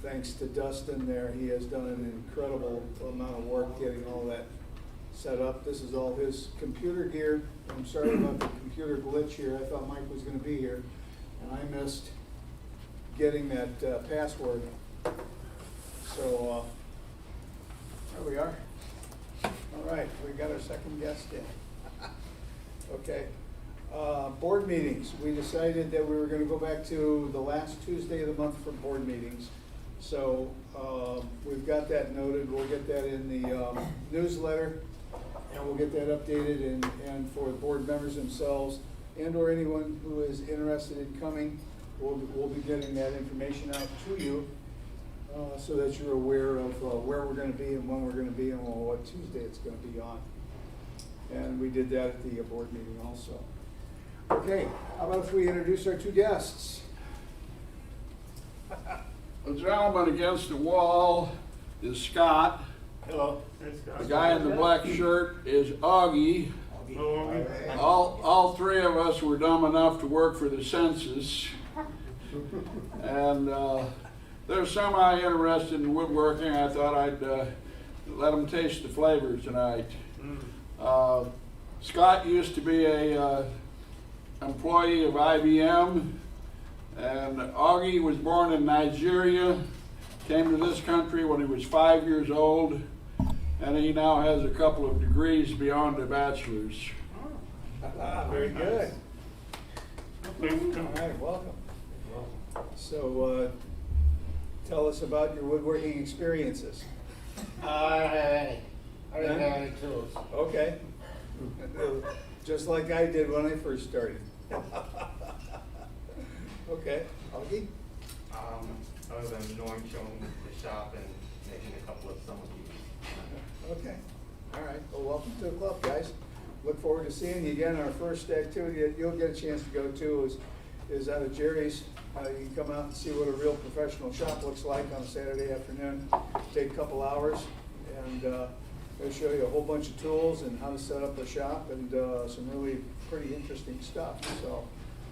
thanks to Dustin there, he has done an incredible amount of work getting all that set up. This is all his computer gear. I'm sorry about the computer glitch here. I thought Mike was going to be here, and I missed getting that password. So there we are. All right, we got our second guest in. Okay. Board meetings. We decided that we were going to go back to the last Tuesday of the month for board meetings. So we've got that noted. We'll get that in the newsletter, and we'll get that updated and for the board members themselves and or anyone who is interested in coming, we'll be getting that information out to you so that you're aware of where we're going to be and when we're going to be and what Tuesday it's going to be on. And we did that at the board meeting also. Okay, how about if we introduce our two guests? The gentleman against the wall is Scott. Hello. The guy in the black shirt is Augie. All three of us were dumb enough to work for the census. And they're semi-interested in woodworking. I thought I'd let them taste the flavor tonight. Scott used to be a employee of IBM, and Augie was born in Nigeria, came to this country when he was 5 years old, and he now has a couple of degrees beyond a bachelor's. Very good. All right, welcome. So tell us about your woodworking experiences. I didn't have any tools. Okay. Just like I did when I first started. Okay, Augie? Other than Norm showing the shop and making a couple of summer views. Okay, all right. Well, welcome to the club, guys. Look forward to seeing you again. Our first activity that you'll get a chance to go to is out of Jerry's. You can come out and see what a real professional shop looks like on a Saturday afternoon. Take a couple hours, and they'll show you a whole bunch of tools and how to set up a shop and some really pretty interesting stuff. So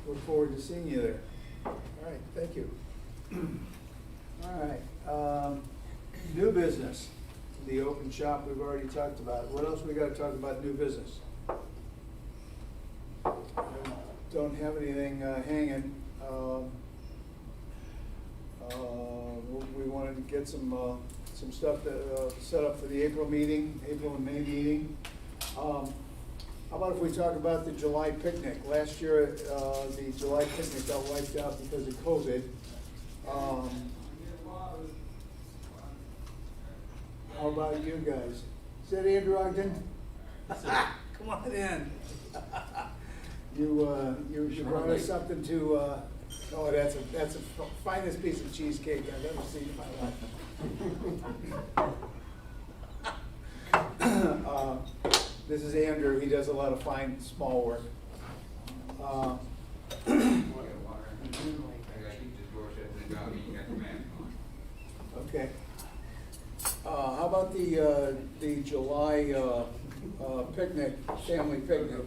look forward to seeing you there. All right, thank you. All right, new business. The open shop we've already talked about. What else we got to talk about new business? Don't have anything hanging. We wanted to get some stuff set up for the April and May meeting. How about if we talk about the July picnic? Last year, the July picnic got wiped out because of COVID. How about you guys? Is that Andrew Ogden? Come on in. You brought us something to. Oh, that's the finest piece of cheesecake I've ever seen in my life. This is Andrew. He does a lot of fine, small work. Okay. How about the July picnic, family picnic?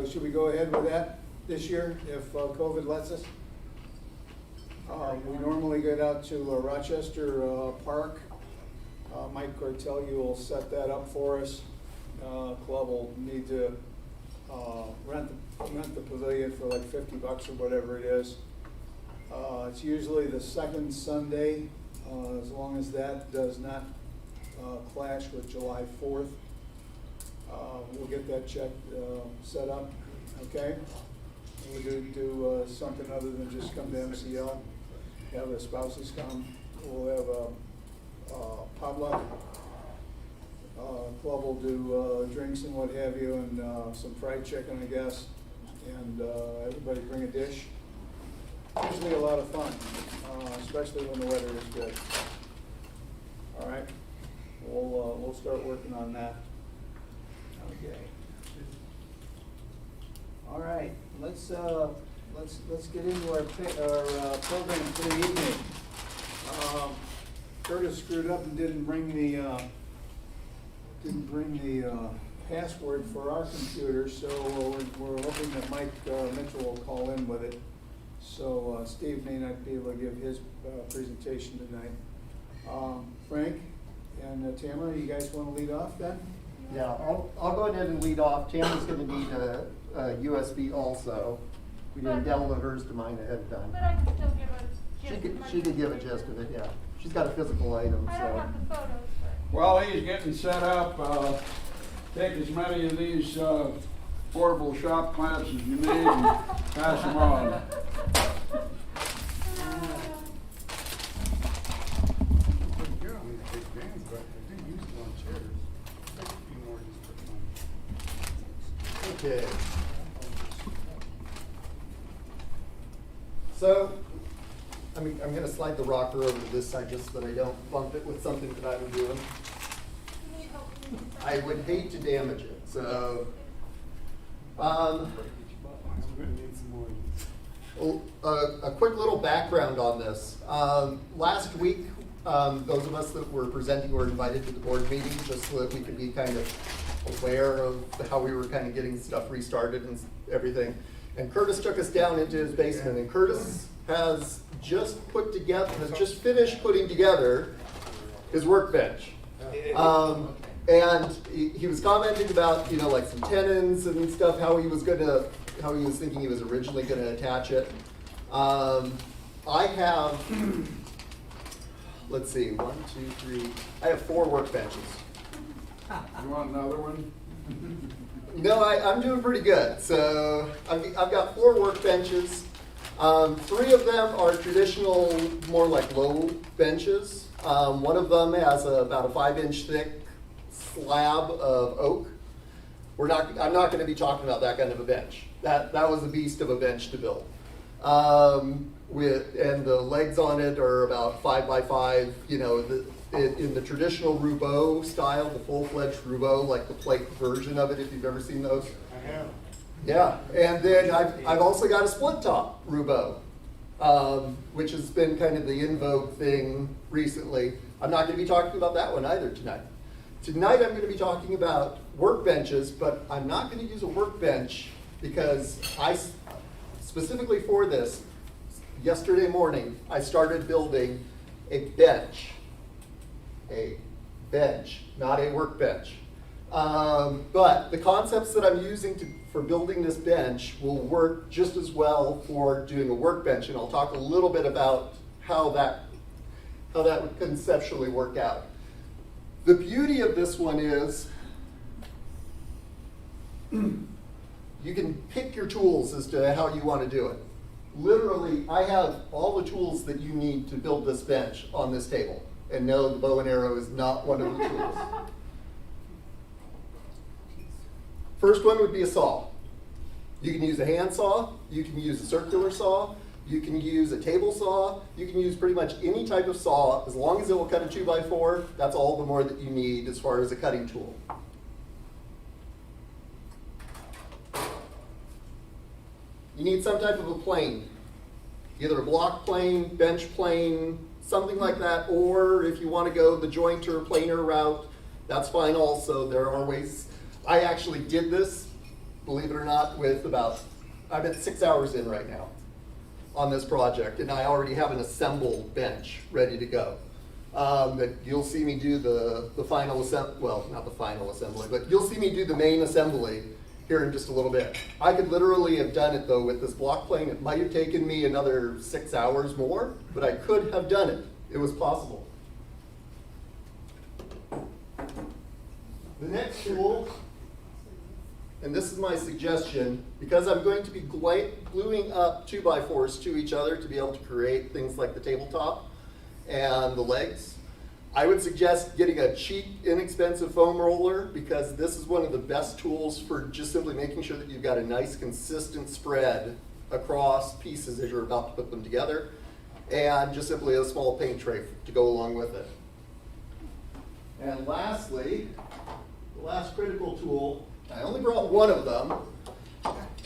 Should we go ahead with that this year if COVID lets us? We normally get out to Rochester Park. Mike Cortelli will set that up for us. Club will need to rent the pavilion for like $50 or whatever it is. It's usually the second Sunday, as long as that does not clash with July 4th. We'll get that set up, okay? We'll do something other than just come to MCL, have the spouses come. We'll have a potluck. Club will do drinks and what have you, and some fried chicken, I guess. And everybody bring a dish. Usually a lot of fun, especially when the weather is good. All right, we'll start working on that. Okay. All right, let's get into our program for the evening. Curtis screwed up and didn't bring the password for our computer, so we're hoping that Mike Mitchell will call in with it. So Steve may not be able to give his presentation tonight. Frank and Tamara, you guys want to lead off then? Yeah, I'll go ahead and lead off. Tammy's gonna need a USB also. We didn't download hers to mine ahead of time. But I can still give a She gist. could give a gist of it, yeah. She's got a physical item, I don't so. have the photos, but. While he's getting set up, take as many of these portable shop clamps as you need and pass them on. Pretty good on these big vans, but I do use them on chairs. Take a few more just for fun. Okay. So, I'm gonna slide the rocker over to this side just so that I don't bump it with something that I'm doing. You need help with this? I would hate to damage it, so. I'm gonna need some more of these. A quick little background on this. Last week, those of us that were presenting were invited to the board meeting just so that we could be kind of aware of how we were kind of getting stuff restarted and everything. And Curtis took us down into his basement, and Curtis has just finished putting together his workbench. And he was commenting about, like some tenons and stuff, how he was thinking he was originally gonna attach it. I have, let's see, 1, 2, 3, I have 4 workbenches. You want another one? No, I'm doing pretty good. So I've got 4 workbenches. 3 of them are traditional, more like low benches. One of them has about a 5-inch thick slab of oak. I'm not going to be talking about that kind of a bench. That was a beast of a bench to build. And the legs on it are about 5 by 5. In the traditional roubeau style, the full-fledged roubeau, like the plate version of it, if you've ever seen those. I have. Yeah, and then I've also got a split top roubeau, which has been kind of the in vogue thing recently. I'm not going to be talking about that one either tonight. Tonight I'm going to be talking about workbenches, but I'm not going to use a workbench because specifically for this, yesterday morning, I started building a bench. A bench, not a workbench. But the concepts that I'm using for building this bench will work just as well for doing a workbench, and I'll talk a little bit about how that would conceptually work out. The beauty of this one is you can pick your tools as to how you want to do it. Literally, I have all the tools that you need to build this bench on this table. And no, the bow and arrow is not one of the tools. First one would be a saw. You can use a hand saw, you can use a circular saw, you can use a table saw, you can use pretty much any type of saw, as long as it will cut a 2x4, that's all the more that you need as far as a cutting tool. You need some type of a plane, either a block plane, bench plane, something like that, or if you want to go the jointer planer route, that's fine also. There are ways. I actually did this, believe it or not, I'm at 6 hours in right now on this project, and I already have an assembled bench ready to go. That you'll see me do the final assembly, well, not the final assembly, but you'll see me do the main assembly here in just a little bit. I could literally have done it though with this block plane. It might have taken me another 6 hours more, but I could have done it. It was possible. The next tool, and this is my suggestion, because I'm going to be gluing up 2x4s to each other to be able to create things like the tabletop and the legs. I would suggest getting a cheap, inexpensive foam roller, because this is one of the best tools for just simply making sure that you've got a nice consistent spread across pieces as you're about to put them together, and just simply a small paint tray to go along with it. And lastly, the last critical tool, I only brought one of them,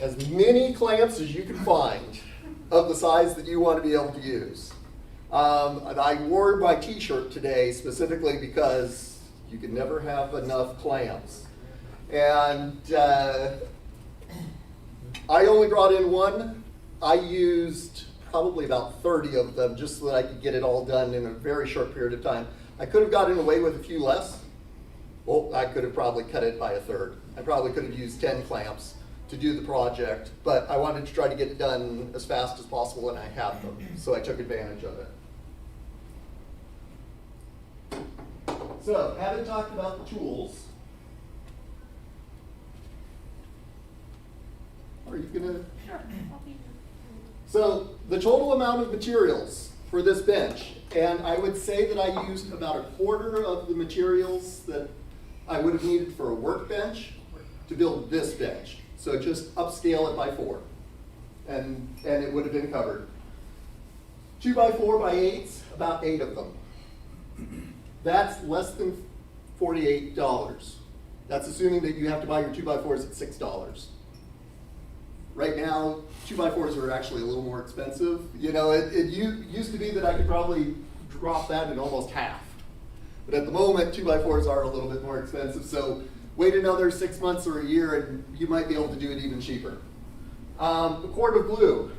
as many clamps as you can find of the size that you want to be able to use. I wore my t-shirt today specifically because you can never have enough clamps. And I only brought in one. I used probably about 30 of them just so that I could get it all done in a very short period of time. I could have gotten away with a few less. Well, I could have probably cut it by a third. I probably could have used 10 clamps to do the project, but I wanted to try to get it done as fast as possible, and I had them, so I took advantage of it. So, having talked about the tools, are you gonna? Sure, I'll be here. So, the total amount of materials for this bench, and I would say that I used about a quarter of the materials that I would have needed for a workbench to build this bench. So just upscale it by 4, and it would have been covered. 2x4x8s, about 8 of them. That's less than $48. That's assuming that you have to buy your 2x4s at $6. Right now, 2x4s are actually a little more expensive. You know, it used to be that I could probably drop that in almost half. But at the moment, 2x4s are a little bit more expensive. So wait another 6 months or a year and you might be able to do it even cheaper. A quart of glue,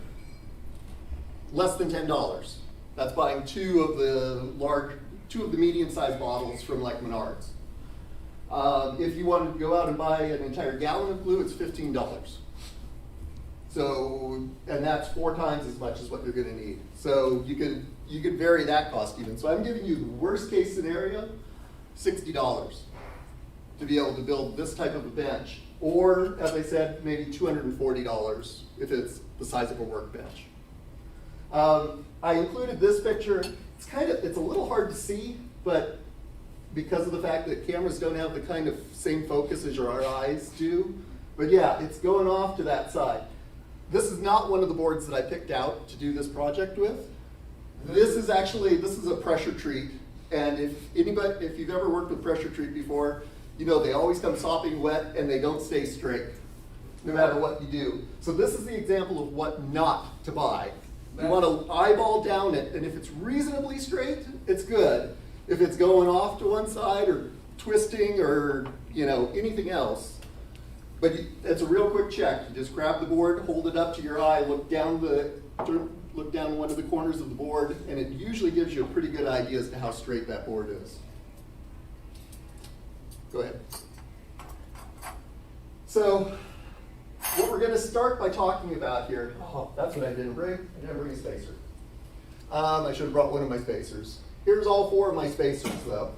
less than $10. That's buying two of the medium-sized bottles from like Menards. If you wanted to go out and buy an entire gallon of glue, it's $15. So, and that's 4 times as much as what you're gonna need. So you could vary that cost even. So I'm giving you the worst case scenario, $60 to be able to build this type of a bench. Or, as I said, maybe $240 if it's the size of a workbench. I included this picture. It's a little hard to see, but because of the fact that cameras don't have the kind of same focus as your eyes do. But yeah, it's going off to that side. This is not one of the boards that I picked out to do this project with. This is a pressure treat. And if you've ever worked with pressure treat before, you know they always come sopping wet and they don't stay straight, no matter what you do. So this is the example of what not to buy. You want to eyeball down it, and if it's reasonably straight, it's good. If it's going off to one side or twisting or anything else, but it's a real quick check. You just grab the board, hold it up to your eye, look down one of the corners of the board, and it usually gives you a pretty good idea as to how straight that board is. Go ahead. So, what we're going to start by talking about here, that's what I didn't bring. I didn't bring a spacer. I should have brought one of my spacers. Here's all 4 of my spacers though.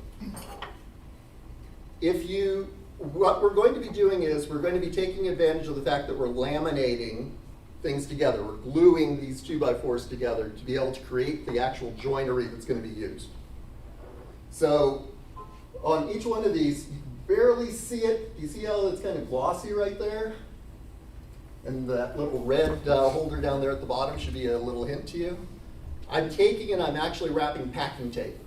What we're going to be doing is we're going to be taking advantage of the fact that we're laminating things together. We're gluing these 2x4s together to be able to create the actual joinery that's going to be used. So on each one of these, you barely see it. You see how it's kind of glossy right there? And that little red holder down there at the bottom should be a little hint to you. I'm taking and I'm actually wrapping packing tape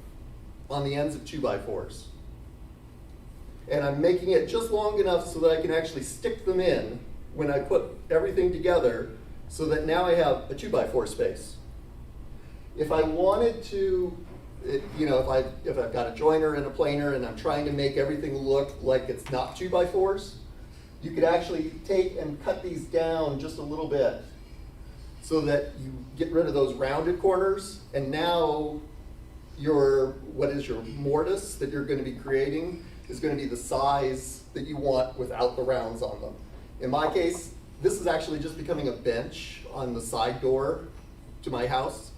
on the ends of 2x4s. And I'm making it just long enough so that I can actually stick them in when I put everything together so that now I have a 2x4 space. If I wanted to, if I've got a joiner and a planer and I'm trying to make everything look like it's not 2x4s, you could actually take and cut these down just a little bit so that you get rid of those rounded corners, and now your mortise that you're going to be creating is going to be the size that you want without the rounds on them. In my case, this is actually just becoming a bench on the side door to my house.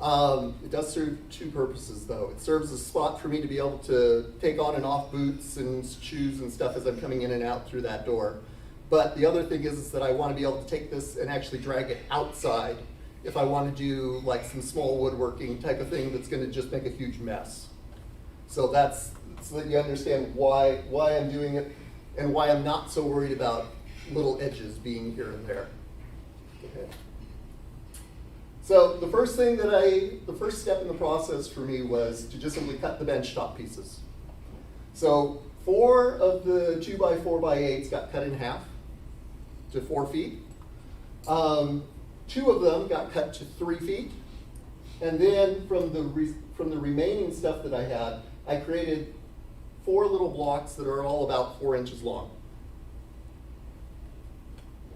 It does serve 2 purposes though. It serves as a spot for me to be able to take on and off boots and shoes and stuff as I'm coming in and out through that door. But the other thing is that I want to be able to take this and actually drag it outside if I want to do like some small woodworking type of thing that's going to just make a huge mess. So that's so that you understand why I'm doing it and why I'm not so worried about little edges being here and there. Okay. So the first step in the process for me was to just simply cut the bench top pieces. So 4 of the 2x4x8s got cut in half to 4 feet. 2 of them got cut to 3 feet. And then from the remaining stuff that I had, I created 4 little blocks that are all about 4 inches long.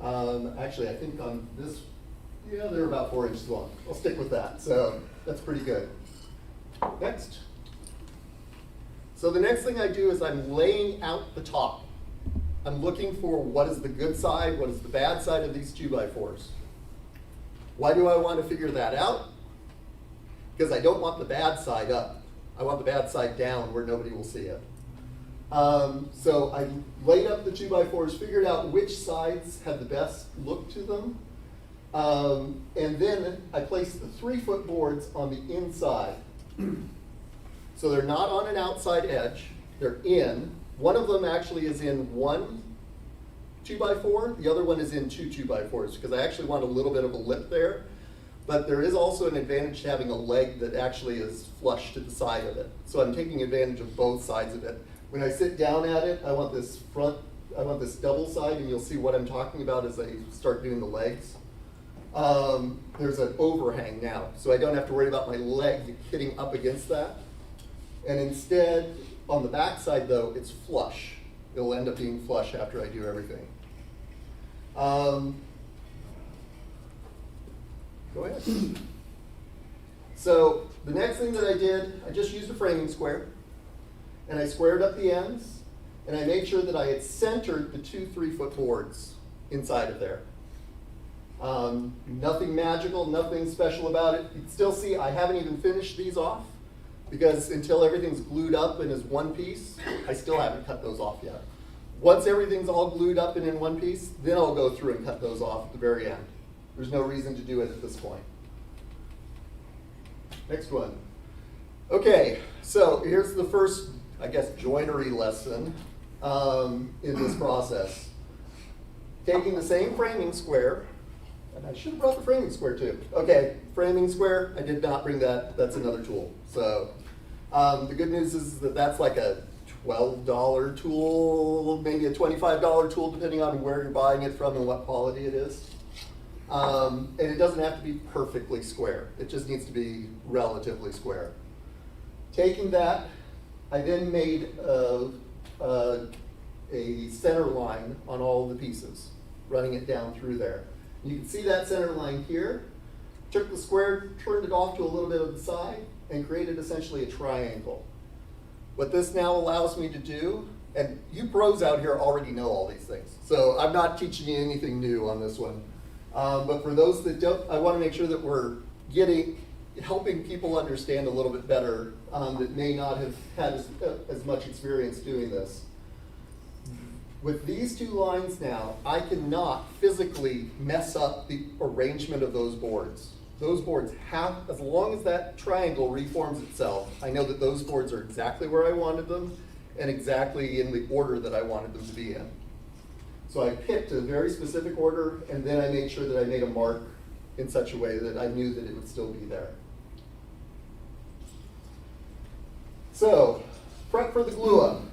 Actually, I think on this, yeah, they're about 4 inches long. I'll stick with that, so that's pretty good. Next. So the next thing I do is I'm laying out the top. I'm looking for what is the good side, what is the bad side of these 2x4s. Why do I want to figure that out? Because I don't want the bad side up. I want the bad side down where nobody will see it. So I laid up the 2x4s, figured out which sides had the best look to them. And then I placed the 3-foot boards on the inside. So they're not on an outside edge, they're in. One of them actually is in one 2x4, the other one is in 2 2x4s, because I actually want a little bit of a lip there. But there is also an advantage to having a leg that actually is flush to the side of it. So I'm taking advantage of both sides of it. When I sit down at it, I want this double side, and you'll see what I'm talking about as I start doing the legs. There's an overhang now, so I don't have to worry about my leg hitting up against that. And instead, on the back side though, it's flush. It'll end up being flush after I do everything. Go ahead. So the next thing that I did, I just used a framing square, and I squared up the ends, and I made sure that I had centered the 2 3-foot boards inside of there. Nothing magical, nothing special about it. You can still see I haven't even finished these off, because until everything's glued up and is one piece, I still haven't cut those off yet. Once everything's all glued up and in one piece, then I'll go through and cut those off at the very end. There's no reason to do it at this point. Next one. Okay, so here's the first, I guess, joinery lesson in this process. Taking the same framing square, and I should have brought the framing square too. Okay, framing square, I did not bring that, that's another tool. So the good news is that that's like a $12 tool, maybe a $25 tool, depending on where you're buying it from and what quality it is. And it doesn't have to be perfectly square. It just needs to be relatively square. Taking that, I then made a center line on all the pieces, running it down through there. You can see that center line here. Took the square, turned it off to a little bit of the side, and created essentially a triangle. What this now allows me to do, and you pros out here already know all these things, so I'm not teaching you anything new on this one. But for those that don't, I want to make sure that we're helping people understand a little bit better that may not have had as much experience doing this. With these 2 lines now, I cannot physically mess up the arrangement of those boards. Those boards have, as long as that triangle reforms itself, I know that those boards are exactly where I wanted them and exactly in the order that I wanted them to be in. So I picked a very specific order, and then I made sure that I made a mark in such a way that I knew that it would still be there. So, prep for the glue up.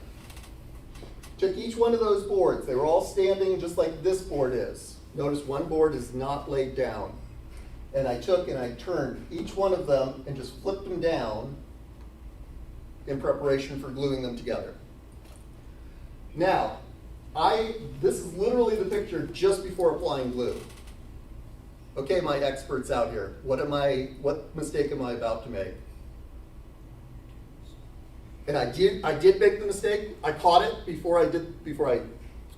Took each one of those boards. They were all standing just like this board is. Notice one board is not laid down. And I took and I turned each one of them and just flipped them down in preparation for gluing them together. Now, this is literally the picture just before applying glue. Okay, my experts out here, what mistake am I about to make? And I did make the mistake. I caught it before I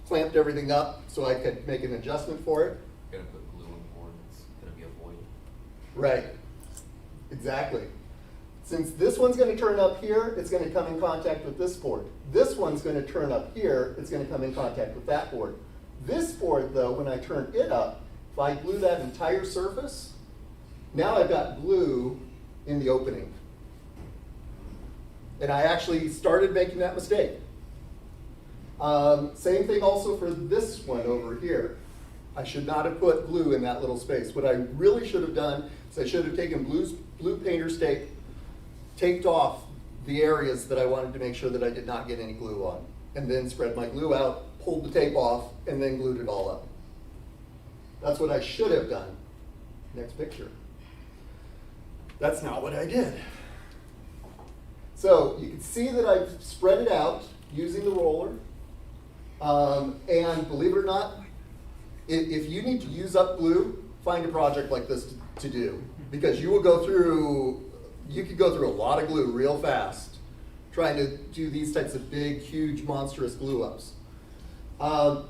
clamped everything up so I could make an adjustment for it. You're gonna put glue on the board that's gonna be a void. Right, exactly. Since this one's going to turn up here, it's going to come in contact with this board. This one's going to turn up here, it's going to come in contact with that board. This board, though, when I turn it up, if I glue that entire surface, now I've got glue in the opening. And I actually started making that mistake. Same thing also for this one over here. I should not have put glue in that little space. What I really should have done is I should have taken blue painter's tape, taped off the areas that I wanted to make sure that I did not get any glue on, and then spread my glue out, pulled the tape off, and then glued it all up. That's what I should have done. Next picture. That's not what I did. So you can see that I've spread it out using the roller, and believe it or not, If you need to use up glue, find a project like this to do. Because you will go through, you could go through a lot of glue real fast trying to do these types of big, huge, monstrous glue ups.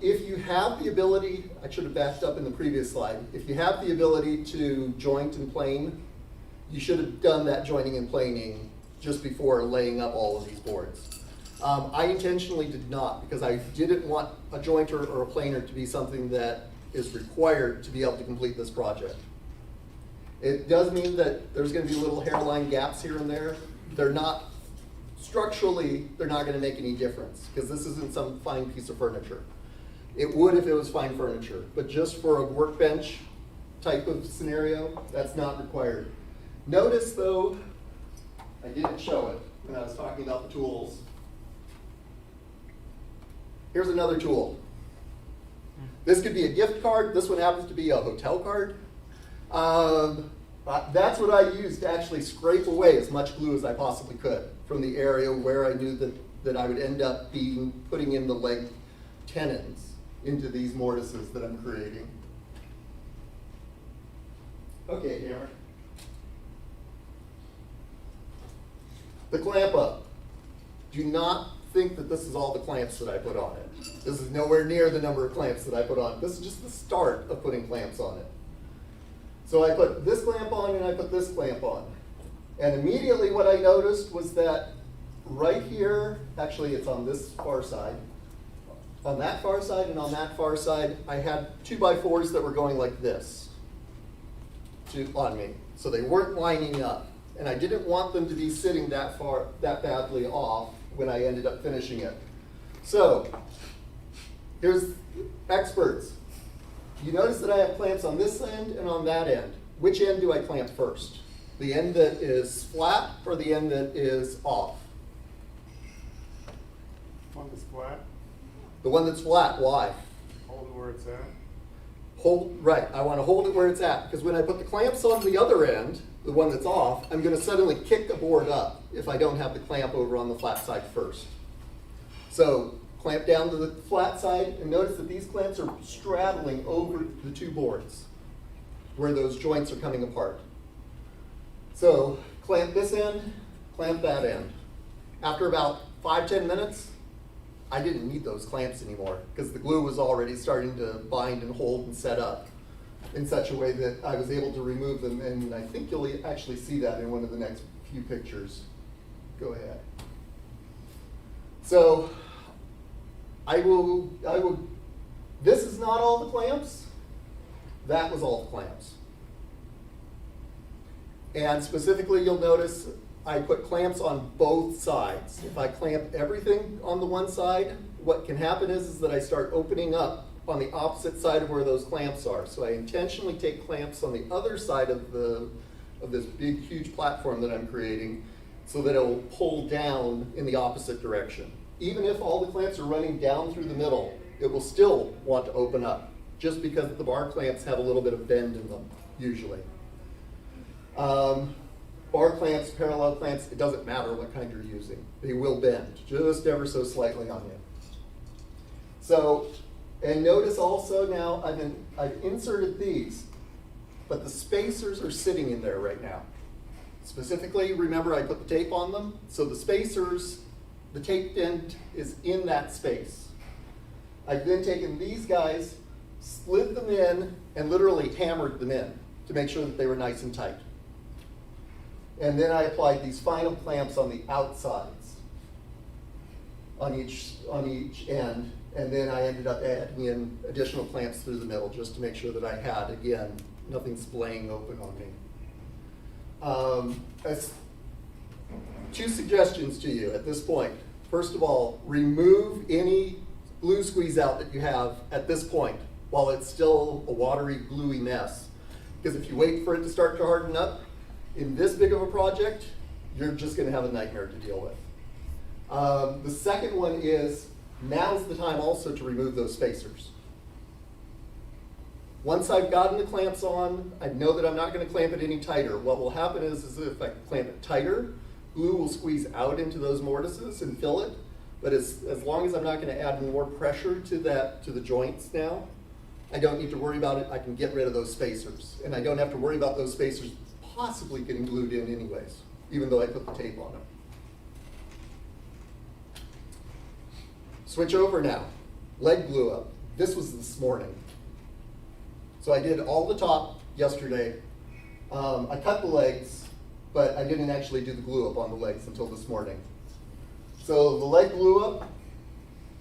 If you have the ability, I should have backed up in the previous slide, if you have the ability to joint and plane, you should have done that joining and planing just before laying up all of these boards. I intentionally did not, because I didn't want a jointer or a planer to be something that is required to be able to complete this project. It does mean that there's going to be little hairline gaps here and there. They're not, structurally, they're not going to make any difference, because this isn't some fine piece of furniture. It would if it was fine furniture, but just for a workbench type of scenario, that's not required. Notice though, I didn't show it when I was talking about the tools. Here's another tool. This could be a gift card. This one happens to be a hotel card. That's what I used to actually scrape away as much glue as I possibly could from the area where I knew that I would end up putting in the leg tenons into these mortises that I'm creating. Okay, Cameron. The clamp up. Do not think that this is all the clamps that I put on it. This is nowhere near the number of clamps that I put on. This is just the start of putting clamps on it. So I put this clamp on and I put this clamp on. And immediately what I noticed was that right here, actually it's on this far side, on that far side and on that far side, I had 2x4s that were going like this on me. So they weren't lining up. And I didn't want them to be sitting that badly off when I ended up finishing it. So, here's experts. You notice that I have clamps on this end and on that end. Which end do I clamp first? The end that is flat or the end that is off? One that's flat, The one that's flat, why? hold it where it's at. Right, I want to hold it where it's at, because when I put the clamps on the other end, the one that's off, I'm going to suddenly kick the board up if I don't have the clamp over on the flat side first. So clamp down to the flat side, and notice that these clamps are straddling over the two boards where those joints are coming apart. So clamp this end, clamp that end. After about 5-10 minutes, I didn't need those clamps anymore because the glue was already starting to bind and hold and set up in such a way that I was able to remove them, and I think you'll actually see that in one of the next few pictures. Go ahead. So this is not all the clamps, that was all the clamps. And specifically you'll notice I put clamps on both sides. If I clamp everything on the one side, what can happen is that I start opening up on the opposite side of where those clamps are. So I intentionally take clamps on the other side of this big, huge platform that I'm creating so that it will pull down in the opposite direction. Even if all the clamps are running down through the middle, it will still want to open up, just because the bar clamps have a little bit of bend in them, usually. Bar clamps, parallel clamps, it doesn't matter what kind you're using. They will bend, just ever so slightly on you. So, and notice also now I've inserted these, but the spacers are sitting in there right now. Specifically, remember I put the tape on them, so the spacers, the tape end is in that space. I've then taken these guys, slid them in, and literally hammered them in to make sure that they were nice and tight. And then I applied these final clamps on the outsides, on each end, and then I ended up adding in additional clamps through the middle just to make sure that I had, again, nothing splaying open on me. That's two suggestions to you at this point. First of all, remove any glue squeeze out that you have at this point while it's still a watery, gluey mess. Because if you wait for it to start to harden up, in this big of a project, you're just going to have a nightmare to deal with. The second one is, now's the time also to remove those spacers. Once I've gotten the clamps on, I know that I'm not going to clamp it any tighter. What will happen is if I clamp it tighter, glue will squeeze out into those mortises and fill it. But as long as I'm not going to add more pressure to the joints now, I don't need to worry about it. I can get rid of those spacers. And I don't have to worry about those spacers possibly getting glued in anyways, even though I put the tape on them. Switch over now. Leg glue up. This was this morning. So I did all the top yesterday. I cut the legs, but I didn't actually do the glue up on the legs until this morning. So the leg glue up,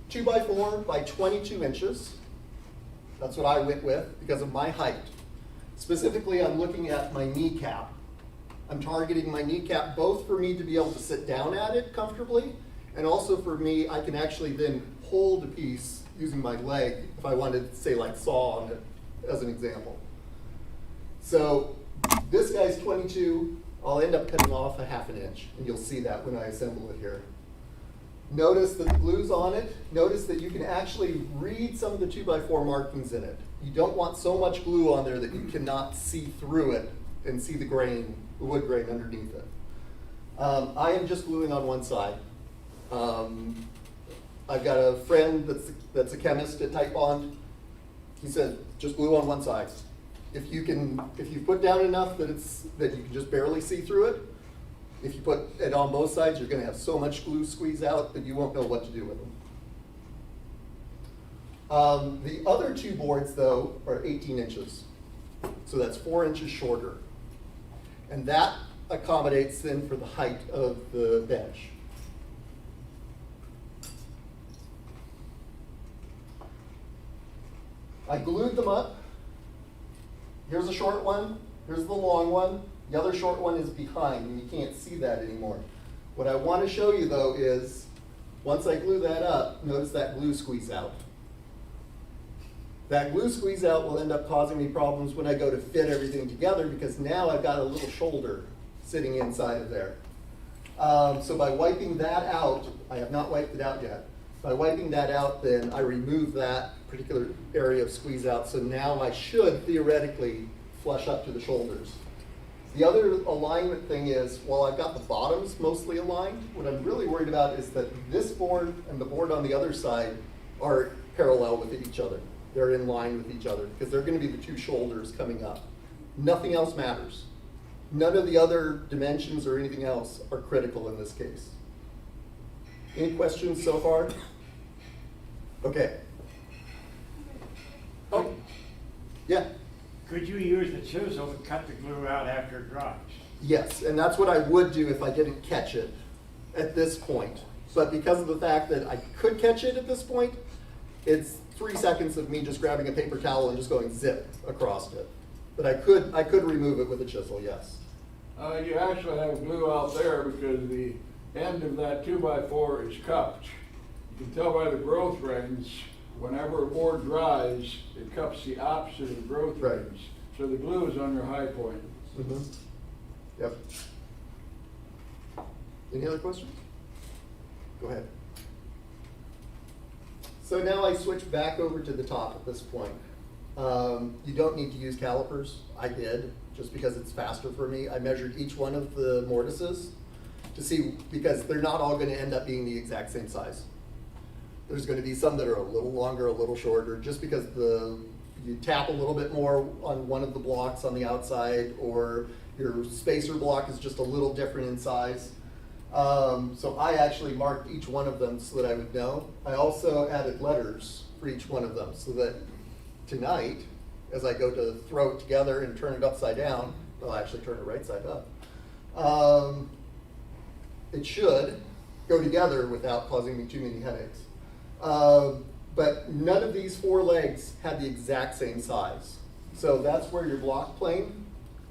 2x4 by 22 inches. That's what I went with because of my height. Specifically, I'm looking at my kneecap. I'm targeting my kneecap both for me to be able to sit down at it comfortably, and also for me, I can actually then hold a piece using my leg if I wanted to say like saw on it as an example. So this guy's 22, I'll end up cutting off a 1/2 inch, and you'll see that when I assemble it here. Notice that the glue's on it. Notice that you can actually read some of the 2x4 markings in it. You don't want so much glue on there that you cannot see through it and see the grain, the wood grain underneath it. I am just gluing on one side. I've got a friend that's a chemist at Type Bond. He said, just glue on one side. If you put down enough that you can just barely see through it, if you put it on both sides, you're gonna have so much glue squeeze out that you won't know what to do with them. The other two boards though are 18 inches. So that's 4 inches shorter. And that accommodates then for the height of the bench. I glued them up. Here's a short one, here's the long one. The other short one is behind, and you can't see that anymore. What I want to show you though is, once I glue that up, notice that glue squeeze out. That glue squeeze out will end up causing me problems when I go to fit everything together because now I've got a little shoulder sitting inside of there. So by wiping that out, I have not wiped it out yet. By wiping that out, then I remove that particular area of squeeze out. So now I should theoretically flush up to the shoulders. The other alignment thing is, while I've got the bottoms mostly aligned, what I'm really worried about is that this board and the board on the other side are parallel with each other. They're in line with each other because they're going to be the two shoulders coming up. Nothing else matters. None of the other dimensions or anything else are critical in this case. Any questions so far? Okay. Oh, yeah. Could you use the chisel to cut the glue out after it dries? Yes, and that's what I would do if I didn't catch it at this point. But because of the fact that I could catch it at this point, it's 3 seconds of me just grabbing a paper towel and just going zip across it. But I could remove it with a chisel, yes. You actually have glue out there because the end of that 2x4 is cupped. You can tell by the growth rings, whenever a board dries, it cups the opposite of the growth Right. rings. So the glue is on your high point. Mm-hmm. Yep. Any other questions? Go ahead. So now I switch back over to the top at this point. You don't need to use calipers. I did, just because it's faster for me. I measured each one of the mortises to see, because they're not all going to end up being the exact same size. There's going to be some that are a little longer, a little shorter, just because you tap a little bit more on one of the blocks on the outside, or your spacer block is just a little different in size. So I actually marked each one of them so that I would know. I also added letters for each one of them so that tonight, as I go to throw it together and turn it upside down, I'll actually turn it right side up. It should go together without causing me too many headaches. But none of these 4 legs had the exact same size. So that's where your block plane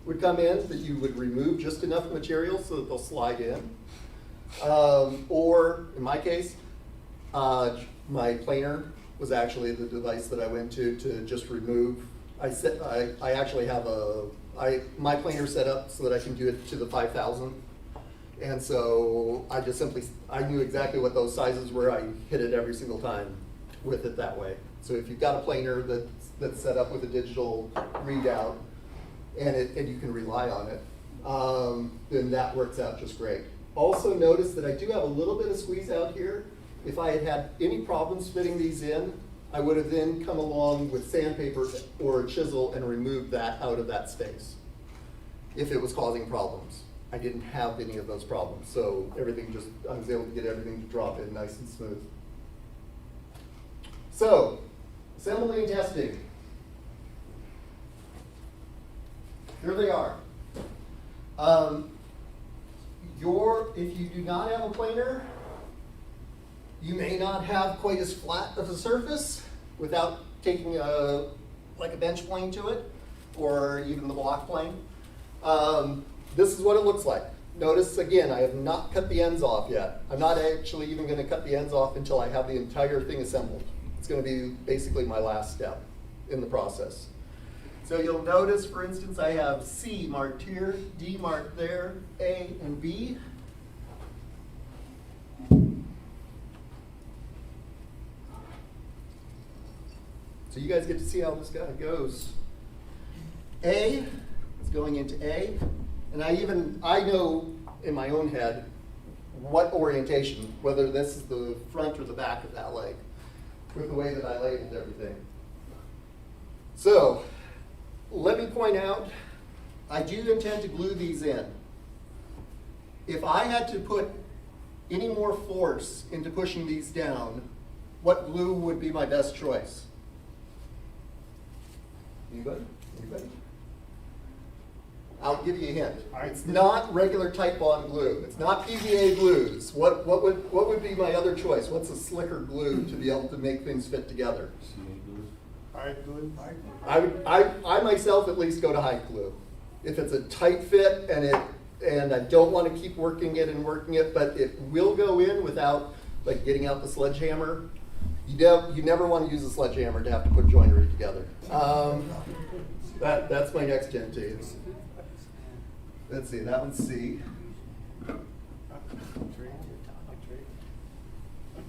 would come in, that you would remove just enough material so that they'll slide in. Or in my case, my planer was actually the device that I went to just remove. I actually have my planer set up so that I can do it to the 5,000. And so I knew exactly what those sizes were. I hit it every single time with it that way. So if you've got a planer that's set up with a digital readout and you can rely on it, then that works out just great. Also notice that I do have a little bit of squeeze out here. If I had had any problems fitting these in, I would have then come along with sandpaper or a chisel and removed that out of that space if it was causing problems. I didn't have any of those problems, so everything just, I was able to get everything to drop in nice and smooth. So, assembly and testing. Here they are. If you do not have a planer, you may not have quite as flat of a surface without taking like a bench plane to it, or even the block plane. This is what it looks like. Notice again, I have not cut the ends off yet. I'm not actually even going to cut the ends off until I have the entire thing assembled. It's going to be basically my last step in the process. So you'll notice, for instance, I have C marked here, D marked there, A and B. So you guys get to see how this guy goes. A is going into A, and I know in my own head what orientation, whether this is the front or the back of that leg, with the way that I labeled everything. So, let me point out, I do intend to glue these in. If I had to put any more force into pushing these down, what glue would be my best choice? Anybody? Anybody? I'll give you a hint. It's not regular Titebond glue. It's not PVA glues. What would be my other choice? What's a slicker glue to be able to make things fit together? Hide glue. I myself at least go to hide glue. If it's a tight fit and I don't want to keep working it, but it will go in without like getting out the sledgehammer. You never want to use a sledgehammer to have to put joinery together. That's my next gen too. Let's see, that one's C.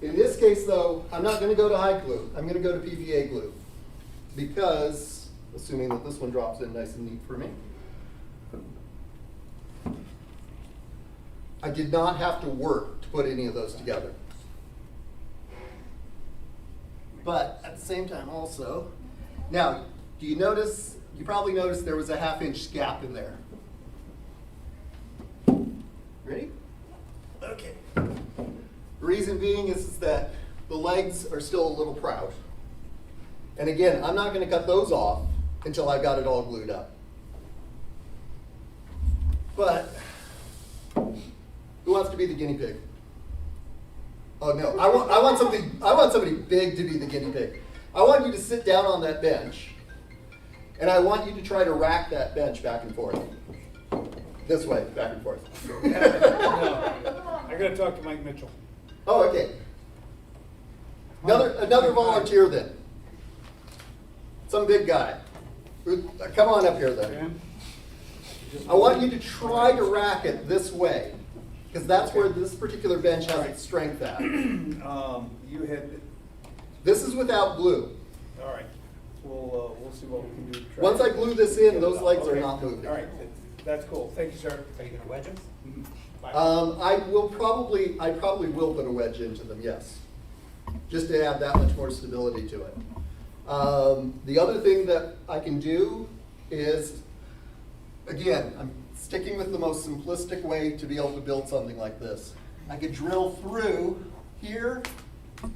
In this case though, I'm not going to go to hide glue. I'm going to go to PVA glue. Because, assuming that this one drops in nice and neat for me, I did not have to work to put any of those together. But at the same time also, now, do you notice, you probably noticed there was a 1/2 inch gap in there. Ready? Okay. The reason being is that the legs are still a little proud. And again, I'm not going to cut those off until I've got it all glued up. But who wants to be the guinea pig? Oh no, I want somebody big to be the guinea pig. I want you to sit down on that bench, and I want you to try to rack that bench back and forth. This way, back and forth. I gotta talk to Mike Mitchell. Oh, okay. Another volunteer then. Some big guy. Come on up here then. I want you to try to rack it this way, because that's where this particular bench has its strength at. You had, This is without glue. all right, we'll see what we can do. to try Once to I glue this in, get it those up. legs are Okay. not moving. All right, that's cool. Thank you, sir. Are you gonna wedge them? I probably will put a wedge into them, yes. Just to add that much more stability to it. The other thing that I can do is, again, I'm sticking with the most simplistic way to be able to build something like this. I could drill through here,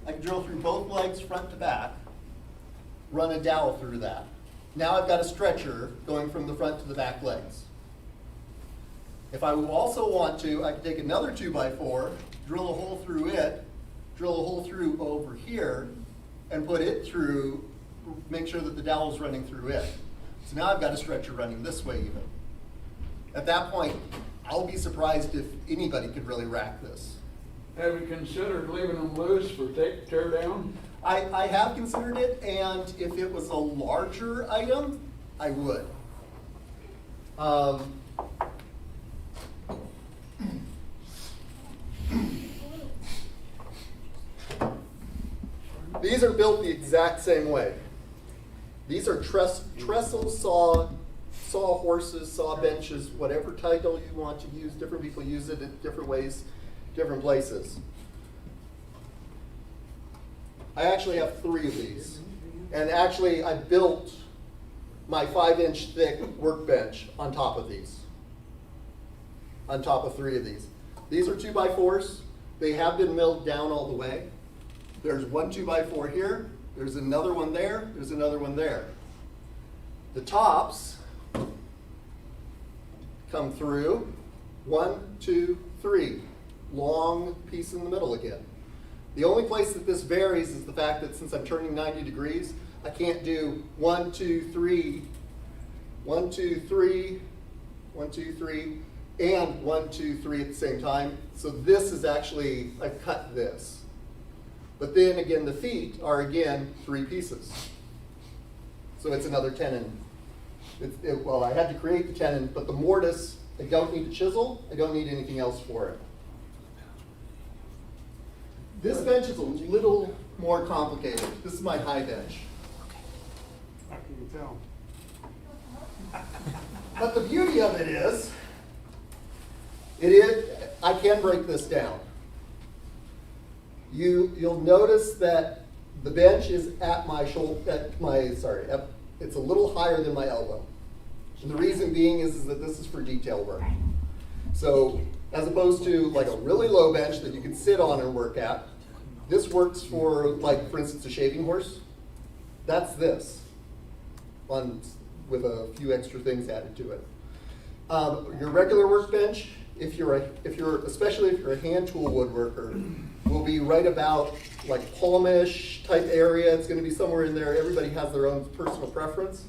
I could drill through both legs front to back, run a dowel through that. Now I've got a stretcher going from the front to the back legs. If I would also want to, I could take another 2x4, drill a hole through it, drill a hole through over here, and put it through, make sure that the dowel's running through it. So now I've got a stretcher running this way even. At that point, I'll be surprised if anybody could really rack this. Have you considered leaving them loose for tear down? I have considered it, and if it was a larger item, I would. These are built the exact same way. These are trestle saw horses, saw benches, whatever title you want to use. Different people use it in different ways, different places. I actually have 3 of these. And actually, I built my 5-inch thick workbench on top of these. On top of 3 of these. These are 2x4s. They have been milled down all the way. There's one 2x4 here. There's another one there. There's another one there. The tops come through. 1, 2, 3. Long piece in the middle again. The only place that this varies is the fact that since I'm turning 90 degrees, I can't do 1, 2, 3, 1, 2, 3, 1, 2, 3, and 1, 2, 3 at the same time. So this is actually, I cut this. But then again, the feet are again 3 pieces. So it's another tenon. Well, I had to create the tenon, but the mortise, I don't need to chisel. I don't need anything else for it. This bench is a little more complicated. This is my high bench. I can tell. But the beauty of it is, I can break this down. You'll notice that the bench is at my shoulder, it's a little higher than my elbow. And the reason being is that this is for detail work. So as opposed to like a really low bench that you can sit on and work at, this works for, like, for instance, a shaving horse. That's this, with a few extra things added to it. Your regular workbench, especially if you're a hand tool woodworker, will be right about like palmish type area. It's going to be somewhere in there. Everybody has their own personal preference.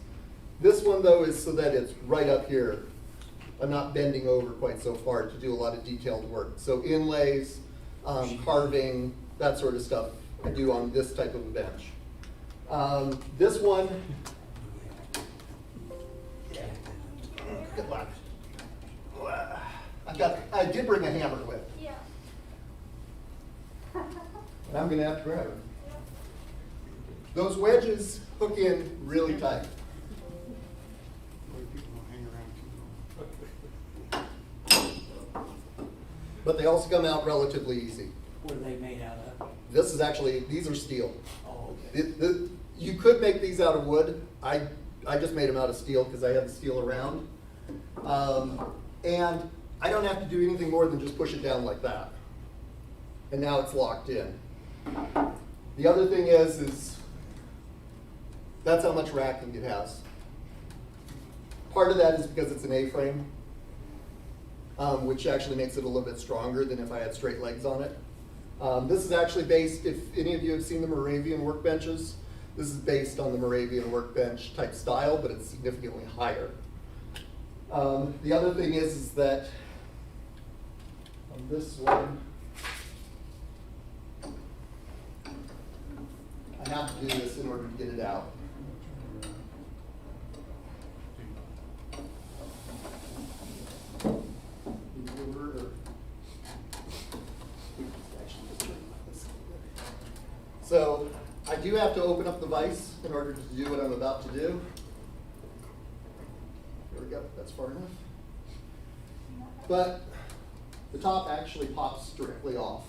This one though is so that it's right up here. I'm not bending over quite so far to do a lot of detailed work. So inlays, carving, that sort of stuff I do on this type of a bench. This one, good luck. I did bring a hammer with, Yeah. and I'm gonna have to grab it. Those wedges hook in really tight. Boy, people don't hang around too long. But they also come out relatively easy. What are they made out of? This is actually, these are steel. Oh, okay. You could make these out of wood. I just made them out of steel because I have the steel around. And I don't have to do anything more than just push it down like that. And now it's locked in. The other thing is that's how much racking it has. Part of that is because it's an A-frame, which actually makes it a little bit stronger than if I had straight legs on it. This is actually based, if any of you have seen the Moravian workbenches, this is based on the Moravian workbench type style, but it's significantly higher. The other thing is that on this one, I have to do this in order to get it out. So I do have to open up the vise in order to do what I'm about to do. There we go, that's far enough. But the top actually pops directly off.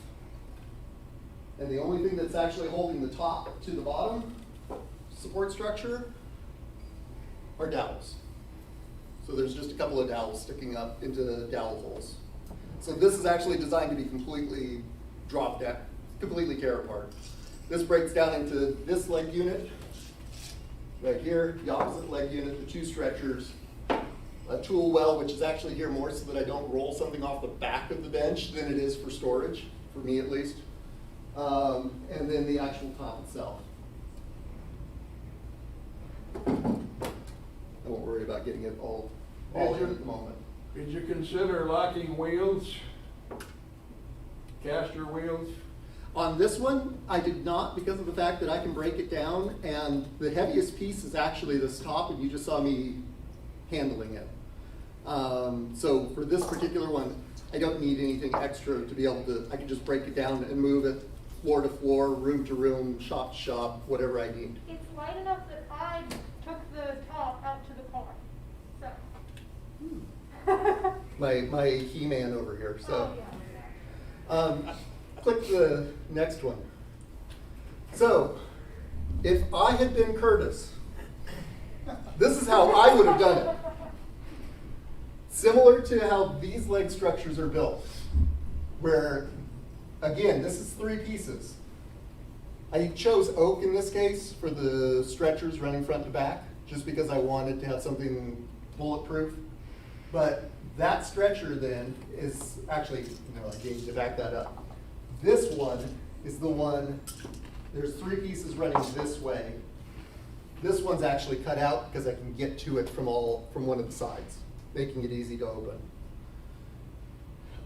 And the only thing that's actually holding the top to the bottom support structure are dowels. So there's just a couple of dowels sticking up into the dowel holes. So this is actually designed to be completely dropped down, completely tear apart. This breaks down into this leg unit, right here, the opposite leg unit, the 2 stretchers, a tool well, which is actually here more so that I don't roll something off the back of the bench than it is for storage, for me at least. And then the actual top itself. I won't worry about getting it all in at the moment. Did you consider locking wheels? Caster wheels? On this one, I did not because of the fact that I can break it down, and the heaviest piece is actually this top, and you just saw me handling it. So for this particular one, I don't need anything extra to be able to, I can just break it down and move it floor to floor, room to room, shop to shop, whatever I need. It's light enough that I took the top out to the car, so. My He-Man over here, so. Oh, yeah. Click the next one. So, if I had been Curtis, this is how I would have done it. Similar to how these leg structures are built, where, again, this is 3 pieces. I chose oak in this case for the stretchers running front to back, just because I wanted to have something bulletproof. But that stretcher then is actually, no, I need to back that up. This one is the one, there's 3 pieces running this way. This one's actually cut out because I can get to it from one of the sides, making it easy to open.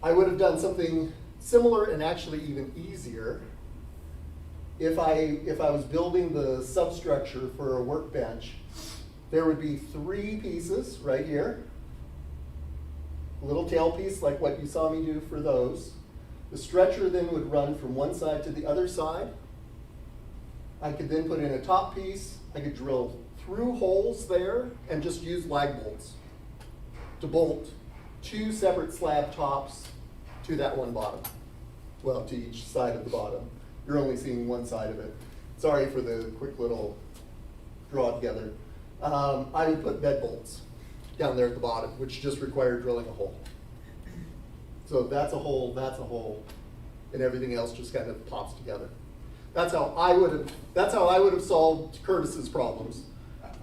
I would have done something similar and actually even easier if I was building the substructure for a workbench. There would be 3 pieces right here. A little tailpiece like what you saw me do for those. The stretcher then would run from one side to the other side. I could then put in a top piece. I could drill through holes there and just use lag bolts to bolt 2 separate slab tops to that one bottom. Well, to each side of the bottom. You're only seeing one side of it. Sorry for the quick little draw together. I would put bed bolts down there at the bottom, which just require drilling a hole. So that's a hole, and everything else just kind of pops together. That's how I would have solved Curtis's problems.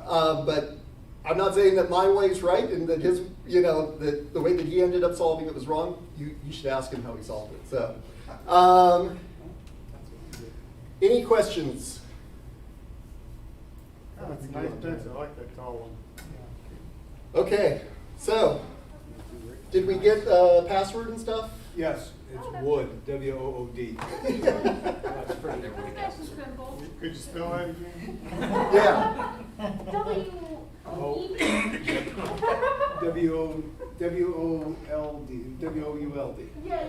But I'm not saying that my way's right and that his, that the way that he ended up solving it was wrong. You should ask him how he solved it. So, any questions? That's a nice fence, I like that tall one. Okay, so, Did we get password and stuff? yes, it's Wood, W-O-O-D. That's pretty. Nice and simple. Could you spell that again? Yeah. W-O-L-D, W-O-U-L-D. Yeah.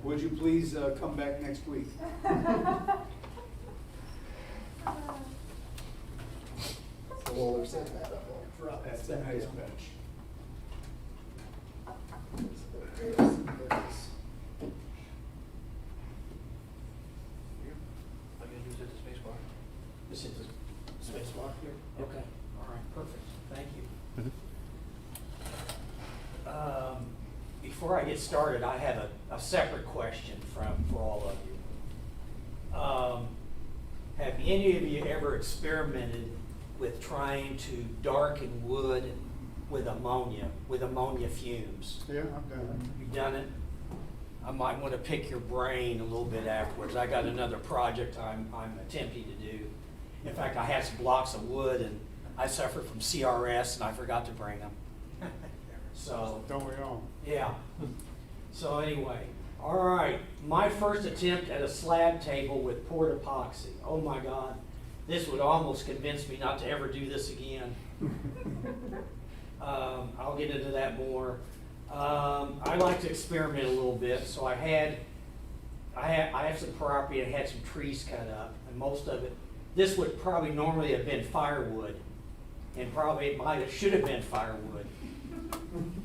Would you please come back next week? Well, they're setting that up. I'll drop That's that a nice down. bench. There it is. I'm gonna use it as space bar. Just hit the space bar here? Okay, all right, perfect, thank you. Before I get started, I have a separate question for all of you. Have any of you ever experimented with trying to darken wood with ammonia fumes? Yeah, I've done it. You've done it? I might want to pick your brain a little bit afterwards. I got another project I'm attempting to do. In fact, I had some blocks of wood and I suffered from CRS and I forgot to bring them. So, Don't we all? yeah. So anyway, all right. My first attempt at a slab table with poured epoxy. Oh my God. This would almost convince me not to ever do this again. I'll get into that more. I like to experiment a little bit, so I have some property and had some trees cut up, and most of it, this would probably normally have been firewood, and probably it should have been firewood.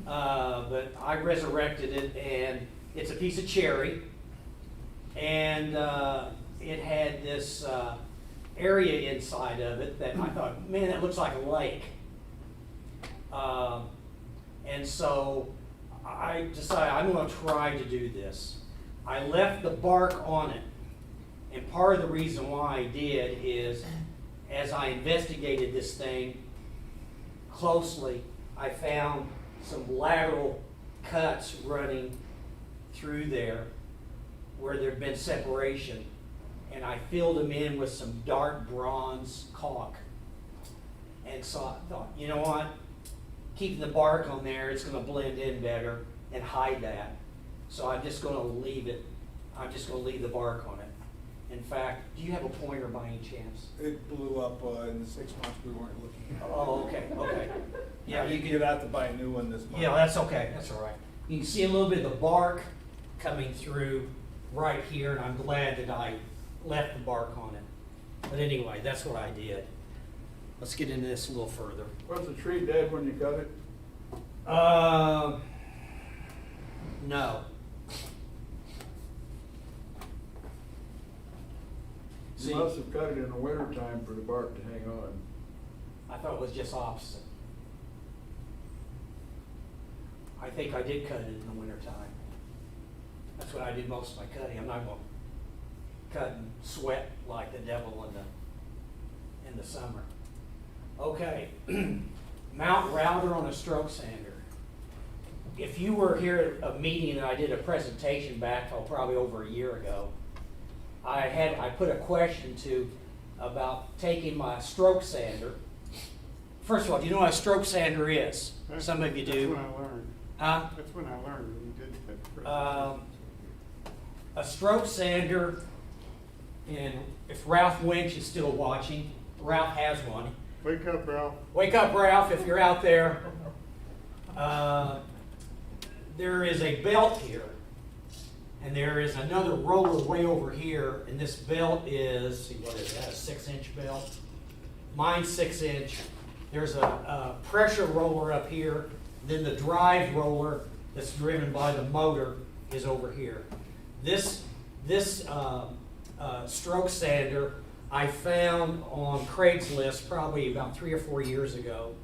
But I resurrected it, and it's a piece of cherry, and it had this area inside of it that I thought, man, that looks like a lake. And so I decided I'm going to try to do this. I left the bark on it. And part of the reason why I did is, as I investigated this thing closely, I found some lateral cuts running through there where there'd been separation. And I filled them in with some dark bronze caulk. And so I thought, you know what? Keeping the bark on there, it's going to blend in better and hide that. So I'm just going to leave it. I'm just going to leave the bark on it. In fact, do you have a pointer by any chance? It blew up in the 6 months we weren't looking at it. Oh, okay. Yeah, You can get out to buy a new one this month. Yeah, that's okay. That's all right. You can see a little bit of the bark coming through right here, and I'm glad that I left the bark on it. But anyway, that's what I did. Let's get into this a little further. Was the tree dead when you cut it? No. See, You must have cut it in the winter time for the bark to hang on. I thought it was just opposite. I think I did cut it in the winter time. That's when I did most of my cutting. I'm not gonna cut and sweat like the devil in the summer. Okay, mount router on a stroke sander. If you were here at a meeting and I did a presentation back, probably over a year ago, I put a question about taking my stroke sander. First of all, do you know what a stroke sander is? Some of you do. That's when I learned. Huh? That's when I learned when you did that. A stroke sander, and if Ralph Winch is still watching, Ralph has one. Wake up, Ralph. Wake up, Ralph, if you're out there. There is a belt here, and there is another roller way over here, and this belt is, see what is that, a 6-inch belt? Mine's 6-inch. There's a pressure roller up here, then the drive roller that's driven by the motor is over here. This stroke sander I found on Craigslist probably about 3 or 4 years ago.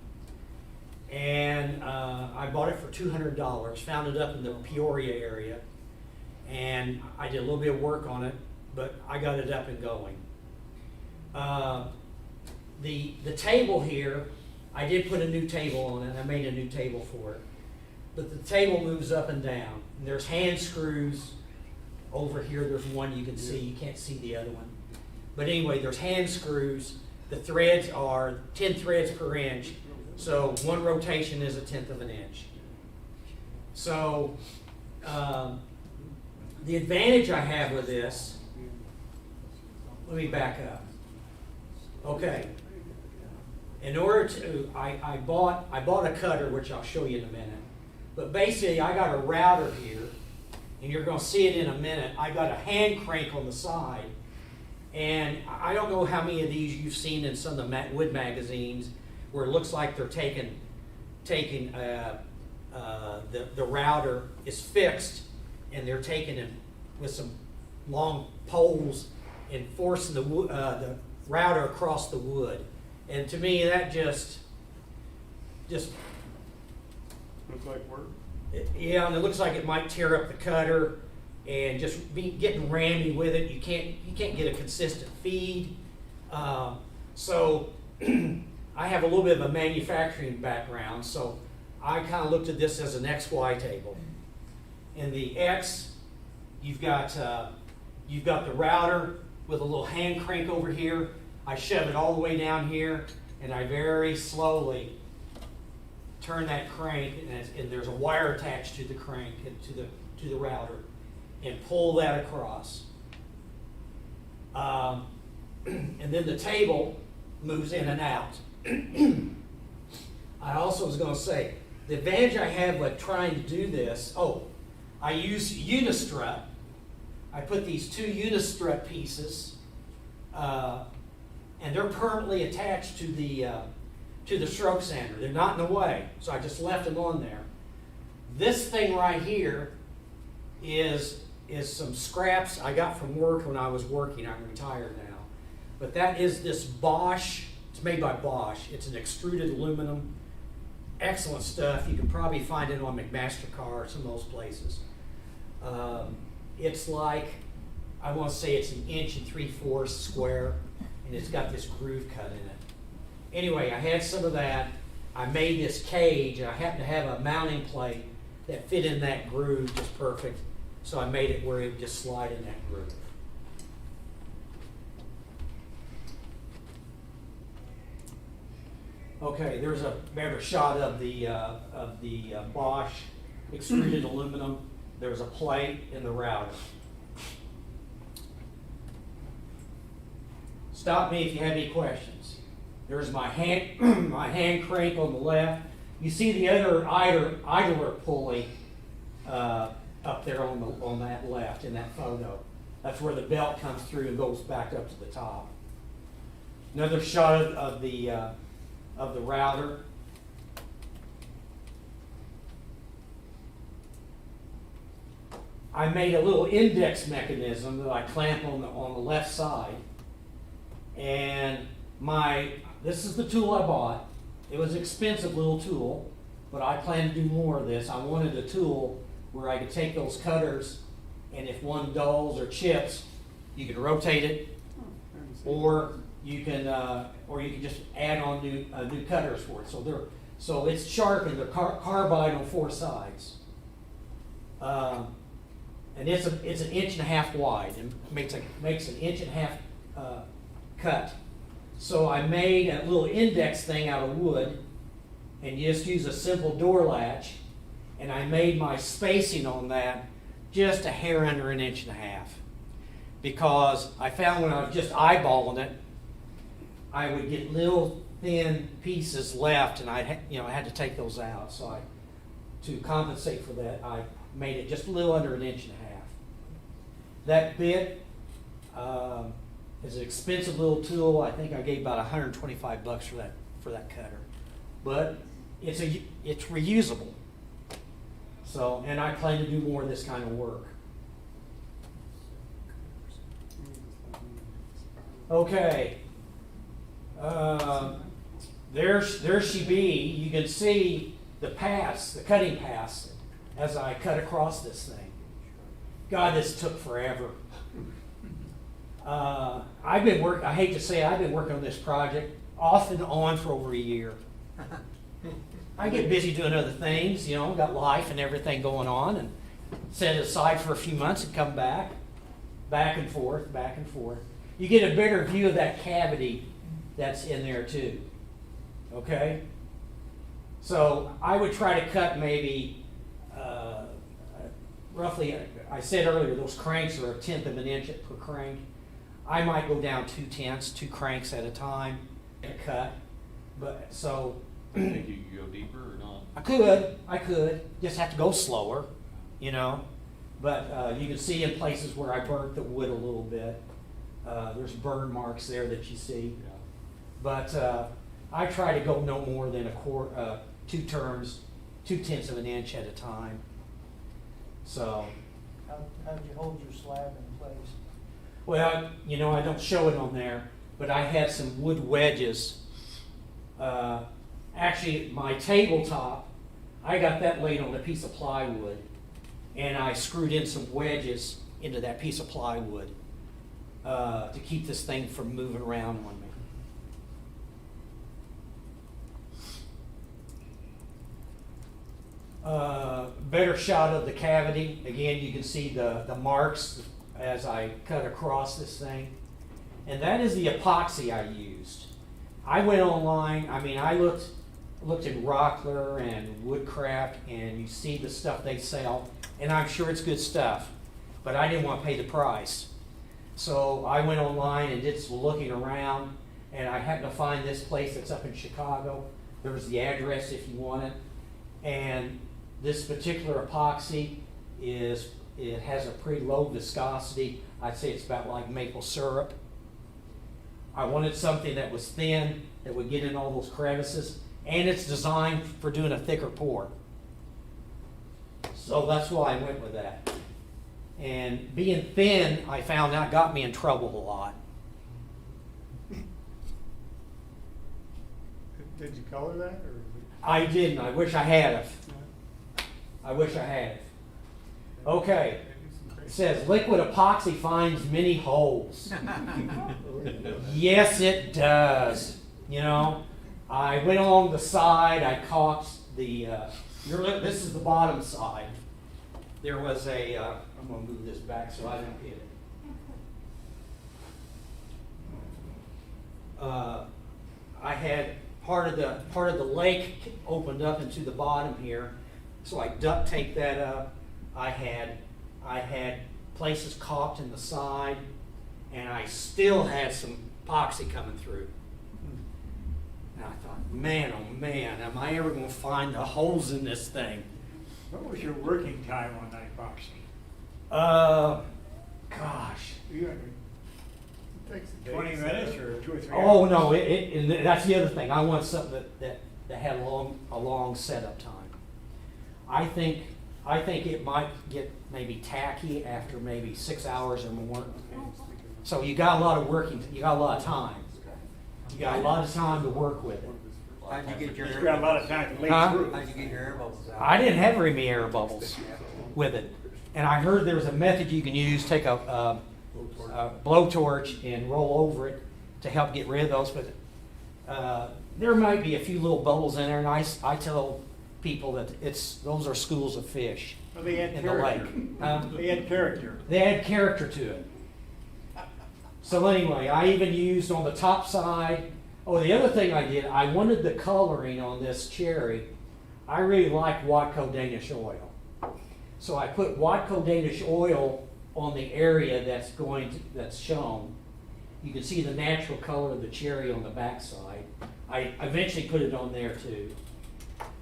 And I bought it for $200, found it up in the Peoria area. And I did a little bit of work on it, but I got it up and going. The table here, I did put a new table on it. I made a new table for it. But the table moves up and down. And there's hand screws. Over here, there's one you can see. You can't see the other one. But anyway, there's hand screws. The threads are 10 threads per inch. So one rotation is 1/10 of an inch. So the advantage I have with this, let me back up. Okay. In order to, I bought a cutter, which I'll show you in a minute. But basically, I got a router here, and you're going to see it in a minute. I got a hand crank on the side, and I don't know how many of these you've seen in some of the wood magazines, where it looks like they're taking the router is fixed, and they're taking it with some long poles and forcing the router across the wood. And to me, that just Looks like work. yeah, and it looks like it might tear up the cutter and just be getting rammy with it. You can't get a consistent feed. So I have a little bit of a manufacturing background, so I kind of looked at this as an XY table. In the X, you've got the router with a little hand crank over here. I shove it all the way down here, and I very slowly turn that crank, and there's a wire attached to the crank and to the router, and pull that across. And then the table moves in and out. I also was going to say, the advantage I have with trying to do this, I use Unistrut. I put these 2 Unistrut pieces, and they're permanently attached to the stroke sander. They're not in the way, so I just left them on there. This thing right here is some scraps I got from work when I was working. I'm retired now. But that is this Bosch. It's made by Bosch. It's an extruded aluminum. Excellent stuff. You can probably find it on McMaster-Carr or some of those places. It's like, I want to say it's 1 3/4 inches square, and it's got this groove cut in it. Anyway, I had some of that. I made this cage. I happen to have a mounting plate that fit in that groove just perfect. So I made it where it would just slide in that groove. Okay, there's a better shot of the Bosch extruded aluminum. There's a plate in the router. Stop me if you have any questions. There's my hand my hand crank on the left. You see the other idler pulley up there on that left in that photo. That's where the belt comes through and goes back up to the top. Another shot of the router. I made a little index mechanism that I clamp on the left side, And this is the tool I bought. It was an expensive little tool, but I plan to do more of this. I wanted a tool where I could take those cutters, and if one dulls or chips, you can rotate it, or you can just add on new cutters for it. So it's sharpened. They're carbide on 4 sides, and it's an 1.5 inches wide, and makes an 1.5 inches cut. So I made a little index thing out of wood, and just use a simple door latch, and I made my spacing on that just a hair under 1.5 inches, because I found when I was just eyeballing it, I would get little thin pieces left, and I had to take those out. So to compensate for that, I made it just a little under 1.5 inches. That bit is an expensive little tool. I think I gave about $125 for that cutter, but it's reusable. So, and I plan to do more of this kind of work. Okay. There she be. You can see the cutting pass, as I cut across this thing. God, this took forever. I hate to say it, I've been working on this project off and on for over a year. I get busy doing other things, got life and everything going on, and set it aside for a few months and come back and forth, back and forth. You get a better view of that cavity that's in there too. Okay? So I would try to cut maybe roughly, I said earlier, those cranks are 1/10 of an inch per crank. I might go down 2/10, 2 cranks at a time and cut. But so Think you could go deeper or not? I could. Just have to go slower, But you can see in places where I burnt the wood a little bit. There's burn marks there that you see. Yeah. But I try to go no more than 2 turns, 2/10 of an inch at a time. So, How'd you hold your slab in place? well, I don't show it on there, but I had some wood wedges. Actually, my tabletop, I got that laid on a piece of plywood, and I screwed in some wedges into that piece of plywood to keep this thing from moving around on me. Better shot of the cavity. Again, you can see the marks as I cut across this thing. And that is the epoxy I used. I went online, I looked in Rockler and Woodcraft, and you see the stuff they sell, and I'm sure it's good stuff, but I didn't want to pay the price. So I went online and did some looking around, and I happened to find this place that's up in Chicago. There's the address if you want it. And this particular epoxy it has a pretty low viscosity. I'd say it's about like maple syrup. I wanted something that was thin, that would get in all those crevices, and it's designed for doing a thicker pour. So that's why I went with that. And being thin, I found out, got me in trouble a lot. Did you color that, or? I didn't. I wish I had. Okay. It says liquid epoxy finds many holes. Yes, it does. I went along the side. I caulked this is the bottom side. There was I'm going to move this back so I don't hit it. I had part of the lake opened up into the bottom here, so I duct taped that up. I had places caulked in the side, and I still had some epoxy coming through. And I thought, man, oh man, am I ever going to find the holes in this thing? What was your working time on that epoxy? Gosh. It takes a day. 20 minutes or 2 or 3 Oh hours? no, and that's the other thing. I want something that had a long setup time. I think it might get maybe tacky after maybe 6 hours or more. So you got a lot of time. You got a lot of time to work with it. How'd you get your Just air got a lot of bubbles? time to lay Huh? through. How'd you get your air bubbles out? I didn't have very many air bubbles with it. And I heard there was a method you can use, take a blowtorch and roll over it to help get rid of those. But there might be a few little bubbles in there, and I tell people that those are schools of fish Well, they had in the lake. character. They had character. They add character to it. So anyway, I even used on the top side. Oh, the other thing I did, I wanted the coloring on this cherry. I really like Watco Danish oil. So I put Watco Danish oil on the area that's shown. You can see the natural color of the cherry on the backside. I eventually put it on there too.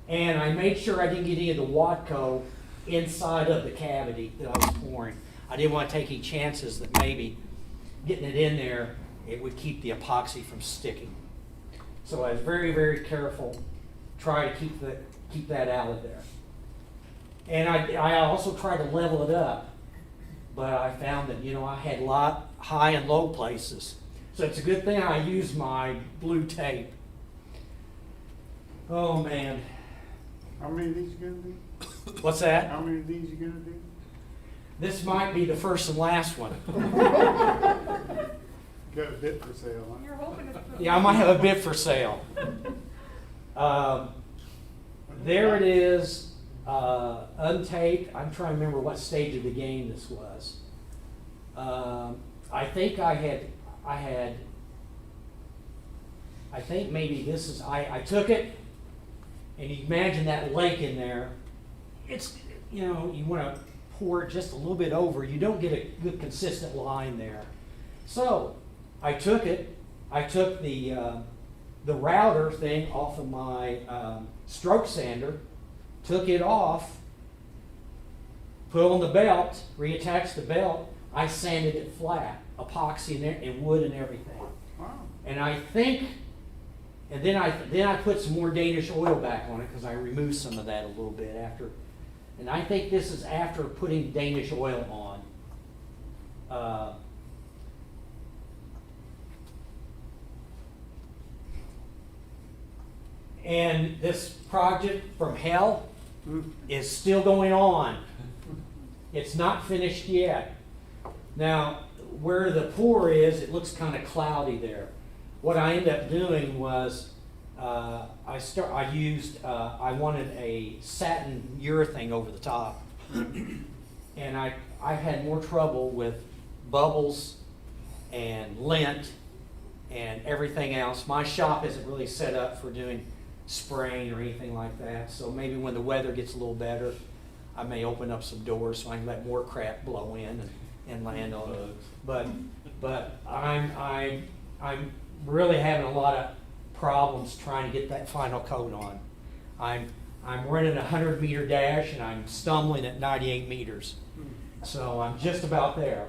And I made sure I didn't get any of the Watco inside of the cavity that I was pouring. I didn't want to take any chances that maybe getting it in there, it would keep the epoxy from sticking. So I was very, very careful, try to keep that out of there. And I also tried to level it up, but I found that, I had a lot high and low places. So it's a good thing I used my blue tape. Oh man. How many of these you gonna do? What's that? How many of these you gonna do? This might be the first and last one. Got a bid for sale, huh? You're hoping it's. Yeah, I might have a bid for sale. There it is, untaped. I'm trying to remember what stage of the game this was. I think maybe this is, I took it, and you imagine that lake in there. It's, you want to pour it just a little bit over. You don't get a good consistent line there. So I took the router thing off of my stroke sander, took it off, put on the belt, reattached the belt. I sanded it flat, epoxy in there, and wood and everything. Wow. And I think, and then I put some more Danish oil back on it because I removed some of that a little bit after. And I think this is after putting Danish oil on. And this project from hell is still going on. It's not finished yet. Now, where the pour is, it looks kind of cloudy there. What I ended up doing was I wanted a satin urethane over the top. And I had more trouble with bubbles and lint and everything else. My shop isn't really set up for doing spraying or anything like that. So maybe when the weather gets a little better, I may open up some doors so I can let more crap blow in and land on it. But I'm really having a lot of problems trying to get that final coat on. I'm running a 100-meter dash and I'm stumbling at 98 meters. So I'm just about there,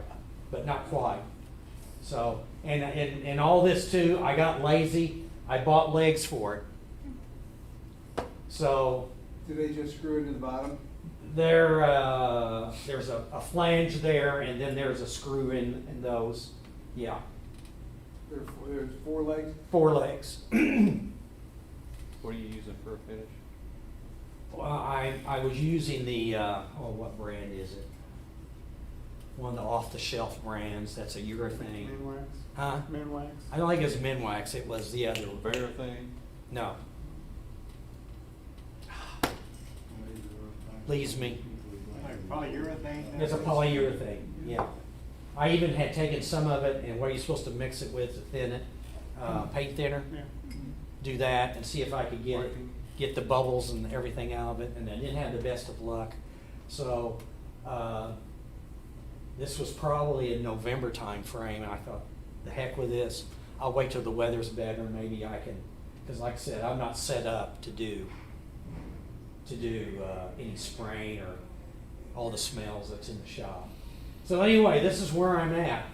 but not quite. So, and all this too, I got lazy. I bought legs for it. So Do they just screw it to the bottom? there's a flange there, and then there's a screw in those. Yeah, There's 4 legs? 4 legs. What are you using for a finish? Well, I was using the what brand is it? One of the off-the-shelf brands. That's a urethane. Minwax? Huh? Minwax? I don't think it was Minwax. It was the other one. Bear thing? No. Leaves me. Like polyurethane? It's a polyurethane, yeah. I even had taken some of it, and what you're supposed to mix it with to thin it, paint thinner. Yeah. Do that and see if I could get the bubbles and everything out of it, and I didn't have the best of luck. So this was probably a November time frame, and I thought, the heck with this. I'll wait till the weather's better, maybe I can, because like I said, I'm not set up to do any spraying or all the smells that's in the shop. So anyway, this is where I'm at.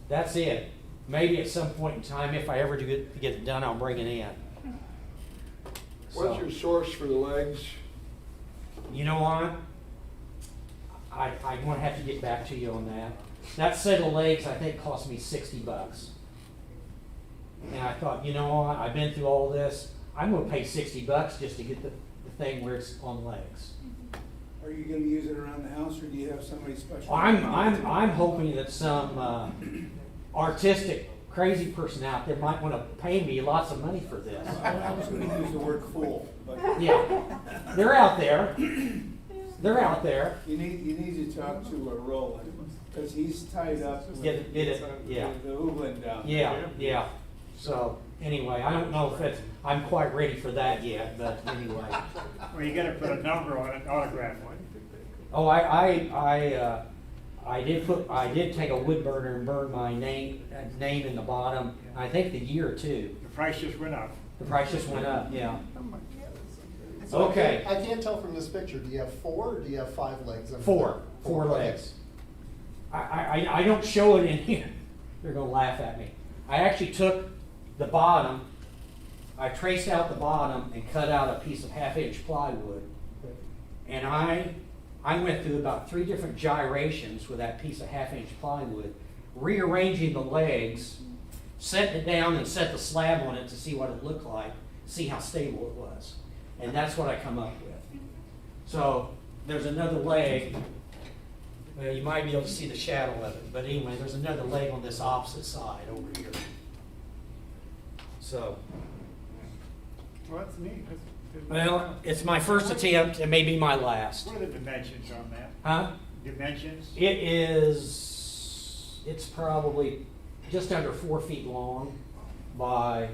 That's it. Maybe at some point in time, if I ever do get it done, I'll bring it in. What's your source for the legs? You know what? I'm gonna have to get back to you on that. That set of legs, I think, cost me $60. And I thought, you know what, I've been through all this, I'm gonna pay $60 just to get the thing where it's on legs. Are you gonna use it around the house, or do you have somebody special? I'm hoping that some artistic, crazy person out there might wanna pay me lots of money for this. I was gonna use the word fool, but Yeah, they're out there. They're out there. you need to talk to Roland, because he's tied up with Get it, yeah. the Hoogland down. Yeah. So, anyway, I don't know if I'm quite ready for that yet, but anyway. Well, you gotta put a number on it, autograph one. Oh, I did take a wood burner and burn my name in the bottom, I think the year or two. The price just went up. The price just went up, yeah. So Okay. I can't tell from this picture, do you have 4 or do you have 5 legs? Four legs. I don't show it in here. They're gonna laugh at me. I actually took the bottom, I traced out the bottom and cut out a piece of 1/2-inch plywood. And I went through about 3 different gyrations with that piece of 1/2-inch plywood, rearranging the legs, setting it down and set the slab on it to see what it looked like, see how stable it was. And that's what I come up with. So there's another leg. Well, you might be able to see the shadow of it, but anyway, there's another leg on this opposite side over here. So, Well, that's neat. well, it's my first attempt, it may be my last. What are the dimensions on that? Huh? Dimensions? It's probably just under 4 feet long by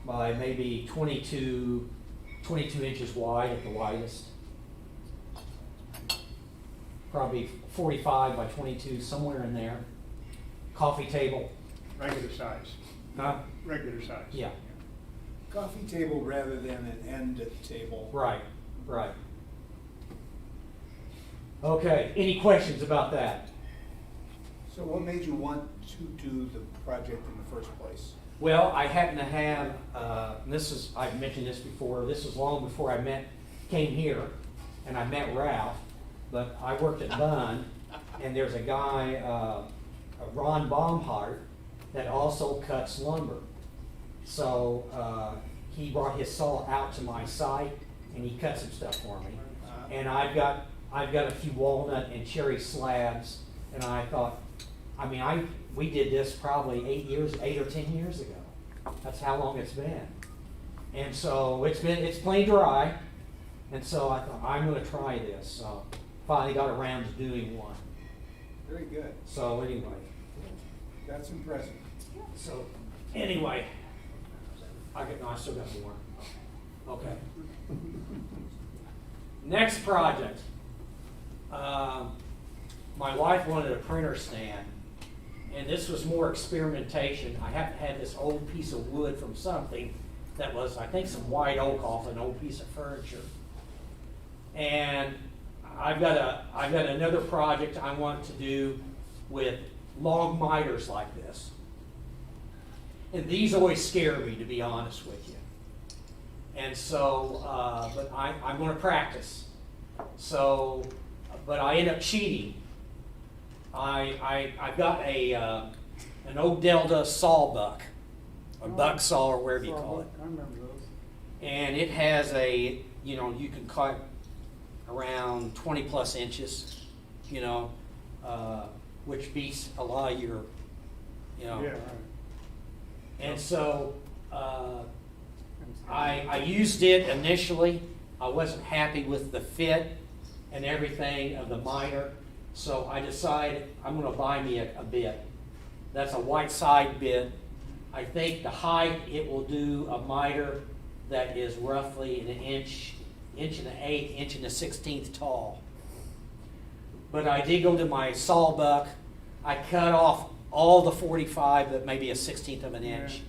maybe 22 inches wide at the widest. Probably 45 by 22, somewhere in there. Coffee table. Regular size. Huh? Regular size. Yeah. Coffee table rather than an end table. Right. Okay, any questions about that? So what made you want to do the project in the first place? Well, I happen to have, I've mentioned this before, this was long before I came here, and I met Ralph, but I worked at Bunn, and there's a guy, Ron Baumhart, that also cuts lumber. So, he brought his saw out to my site, and he cut some stuff for me. And I've got a few walnut and cherry slabs, and I thought, we did this probably 8 or 10 years ago. That's how long it's been. And so it's plenty dry. And so I thought, I'm gonna try this. So finally got around to doing one. Very good. So anyway. That's impressive. So anyway, I still got more. Okay. Next project. My wife wanted a printer stand, and this was more experimentation. I happened to have this old piece of wood from something that was, I think, some white oak off an old piece of furniture. And I've got another project I want to do with long miters like this. And these always scare me, to be honest with you. And so, but I'm going to practice. So, but I end up cheating. I've got an old Delta sawbuck, or buck saw, or wherever you call it. I remember those. And it has you can cut around 20 plus inches, which beats a lot of your, Yeah, right. And so, I used it initially. I wasn't happy with the fit and everything of the miter, so I decided I'm going to buy me a bit. That's a white side bit. I think the height it will do a miter that is roughly an inch and an eighth, inch and a 16th tall. But I did go to my sawbuck. I cut off all the 45, but maybe a 16th of an inch.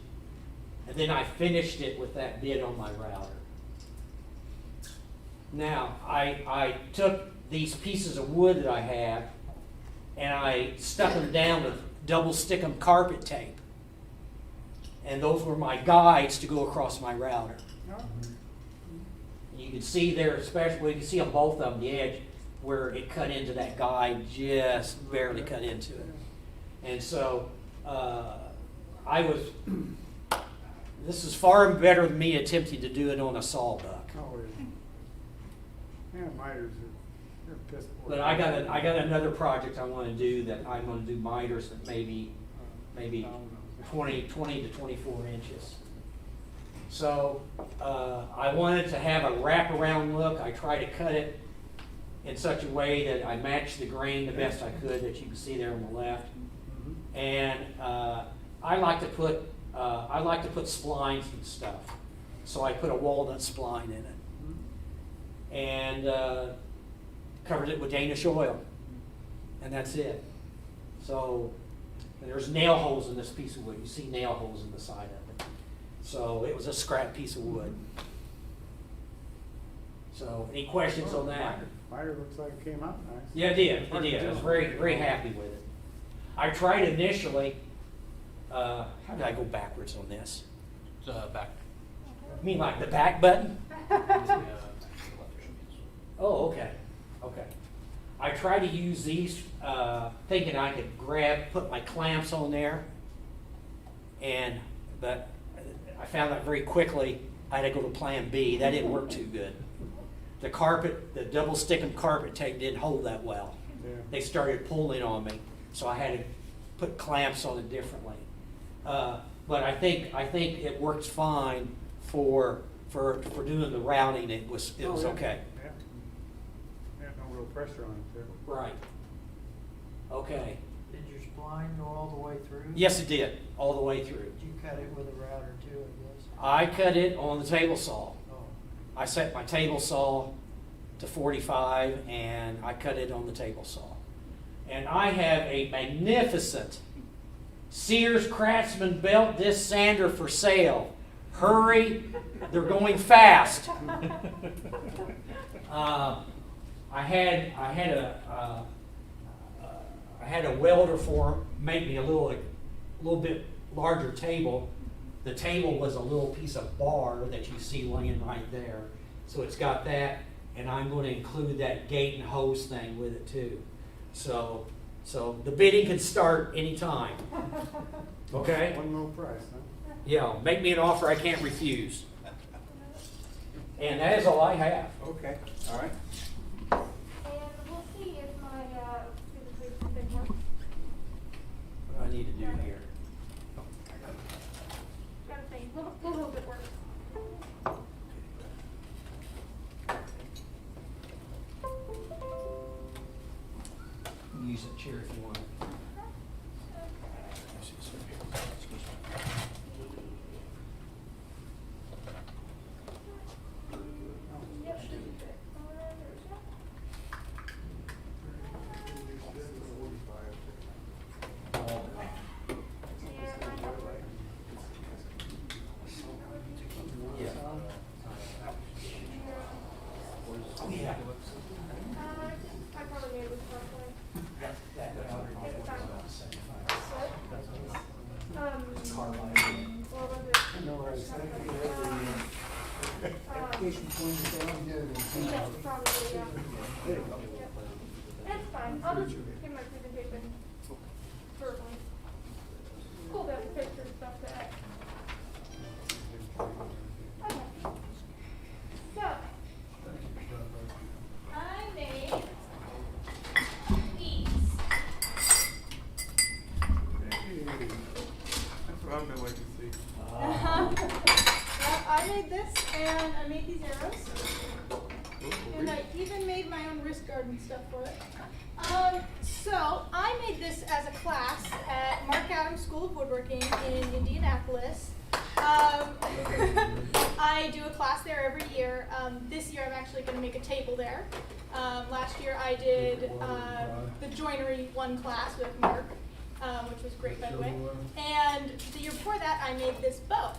And then I finished it with that bit on my router. Now, I took these pieces of wood that I have, and I stuck them down with double stick-em carpet tape. And those were my guides to go across my router. You can see there, especially, you can see on both of them, the edge where it cut into that guide, just barely cut into it. And so I was This is far better than me attempting to do it on a sawbuck. Oh, yeah. Yeah, miters they're piss poor. But I got another project I want to do that I'm going to do miters that maybe 20 to 24 inches. So I wanted to have a wraparound look. I try to cut it in such a way that I match the grain the best I could, that you can see there on the left. And I like to put splines and stuff. So I put a walnut spline in it, and covered it with Danish oil, and that's it. So there's nail holes in this piece of wood. You see nail holes in the side of it. So it was a scrap piece of wood. So any questions on that? Miter looks like it came out nice. Yeah, it did. It did. I was very happy with it. I tried initially. How did I go backwards on this? Back. You mean like the back button? Oh, okay. Okay. I tried to use these, thinking I could put my clamps on there, but I found out very quickly I had to go to plan B. That didn't work too good. The carpet, the double sticking carpet tape didn't hold that well. Yeah. They started pulling on me, so I had to put clamps on it differently. But I think it works fine for doing the routing. It was Yeah. okay. Yeah. Yeah, no real pressure on it there. Right. Okay. Did your spline go all the way through? Yes, it did, all the way through. Did you cut it with a router too, I guess? I cut it on the table saw. Oh, I set my table saw to 45, and I cut it on the table saw. And I have a magnificent Sears Craftsman belt disc sander for sale. Hurry, they're going fast. I had a welder make me a little bit larger table. The table was a little piece of bar that you see laying right there. So it's got that, and I'm going to include that gate and hose thing with it too. So the bidding can start anytime. Okay? One low price, huh? Yeah, make me an offer I can't refuse. And that is all I have. Okay, all right. And we'll see if my, thing works. What do I need to do here? Gotta think, we'll hope it works. Use a chair if you want. Yep. Yeah. I probably made this correctly. Well, was it? No worries. Application form is down here. Yes, probably, yeah. It's fine, I'll just give my presentation verbally. Cool, that picture stuff there. Okay. So, I made these. That's what I've been waiting to see. Well, I made this, and I made these arrows. And I even made my own wrist guard and stuff for it. So I made this as a class at Mark Adams School of Woodworking in Indianapolis. I do a class there every year. This year I'm actually going to make a table there. Last year I did the joinery 1 class with Mark, which was great, by the way. And the year before that I made this bow.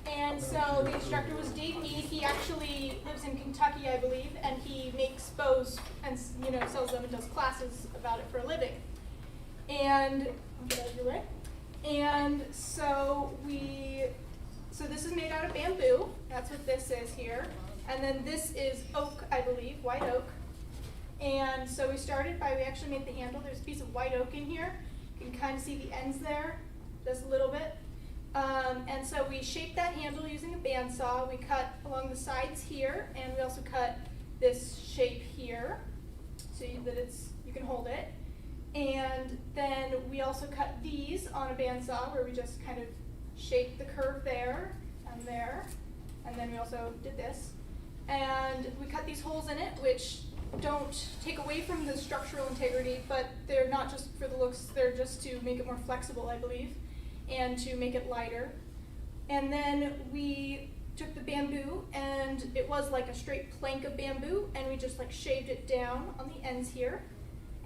And so the instructor was Dave Mead. He actually lives in Kentucky, I believe, and he makes bows and sells them and does classes about it for a living. And I'm glad you're right. And so this is made out of bamboo. That's what this is here. And then this is oak, I believe, white oak. And so we actually made the handle. There's a piece of white oak in here. You can kind of see the ends there, just a little bit. And so we shaped that handle using a bandsaw. We cut along the sides here, and we also cut this shape here so that you can hold it. And then we also cut these on a bandsaw where we just kind of shaped the curve there, and then we also did this. And we cut these holes in it, which don't take away from the structural integrity, but they're not just for the looks, they're just to make it more flexible, I believe, and to make it lighter. And then we took the bamboo, and it was like a straight plank of bamboo, and we just like shaved it down on the ends here.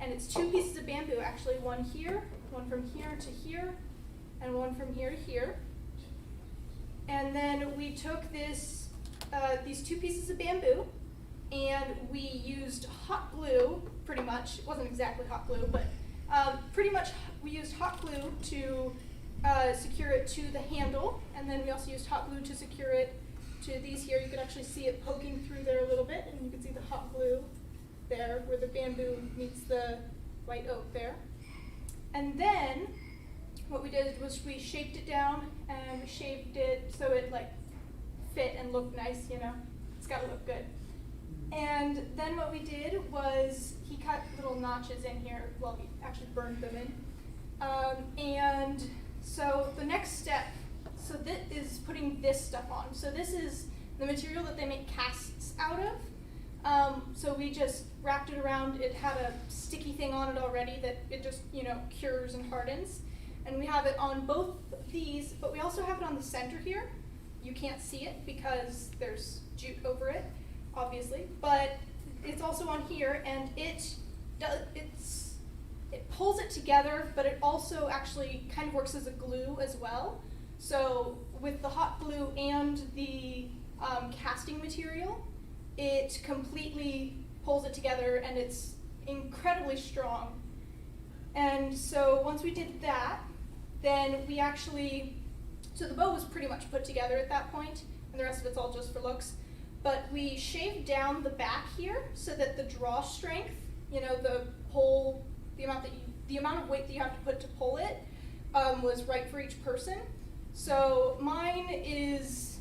And it's 2 pieces of bamboo, actually, one here, one from here to here, and one from here to here. And then we took this, these 2 pieces of bamboo, and we used hot glue, pretty much. It wasn't exactly hot glue, but pretty much we used hot glue to secure it to the handle, and then we also used hot glue to secure it to these here. You can actually see it poking through there a little bit, and you can see the hot glue there where the bamboo meets the white oak there. And then what we did was we shaped it down, and we shaped it so it like fit and looked nice, you know. It's gotta look good. And then what we did was he cut little notches in here. Well, he actually burned them in. And so the next step, so this is putting this stuff on. So this is the material that they make casts out of. So we just wrapped it around. It had a sticky thing on it already that it just, you know, cures and hardens. And we have it on both these, but we also have it on the center here. You can't see it because there's jute over it, obviously, but it's also on here, and it pulls it together, but it also actually kind of works as a glue as well. So with the hot glue and the casting material, it completely pulls it together, and it's incredibly strong. And so once we did that, then we actually, so the bow was pretty much put together at that point, and the rest of it's all just for looks. But we shaved down the back here so that the draw strength, you know, the amount of weight that you have to put to pull it was right for each person. So mine is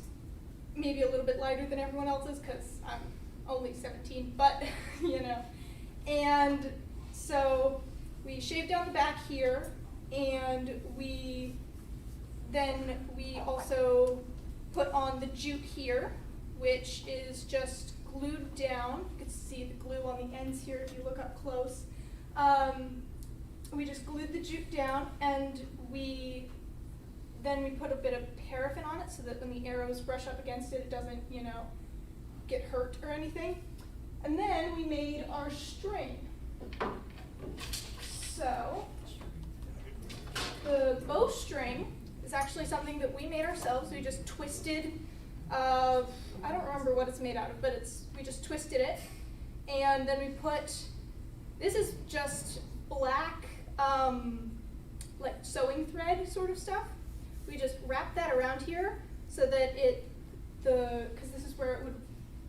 maybe a little bit lighter than everyone else's because I'm only 17, but you know. And so we shaved down the back here, and we also put on the jute here, which is just glued down. You can see the glue on the ends here if you look up close. We just glued the jute down, and then we put a bit of paraffin on it so that when the arrows brush up against it, it doesn't, you know, get hurt or anything. And then we made our string. So the bowstring is actually something that we made ourselves. We just twisted, I don't remember what it's made out of, but we just twisted it. And then we put, this is just black, like sewing thread sort of stuff. We just wrapped that around here so that because this is where it would